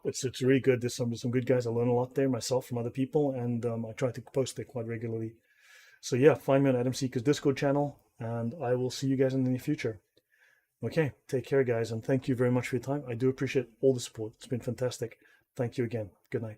It's really good. There's some good guys. I learn a lot there myself from other people, and I try to post there quite regularly. So yeah, find me on Adam Seeker's Discord channel, and I will see you guys in the near future. Okay, take care, guys, and thank you very much for your time. I do appreciate all the support. It's been fantastic. Thank you again. Good night.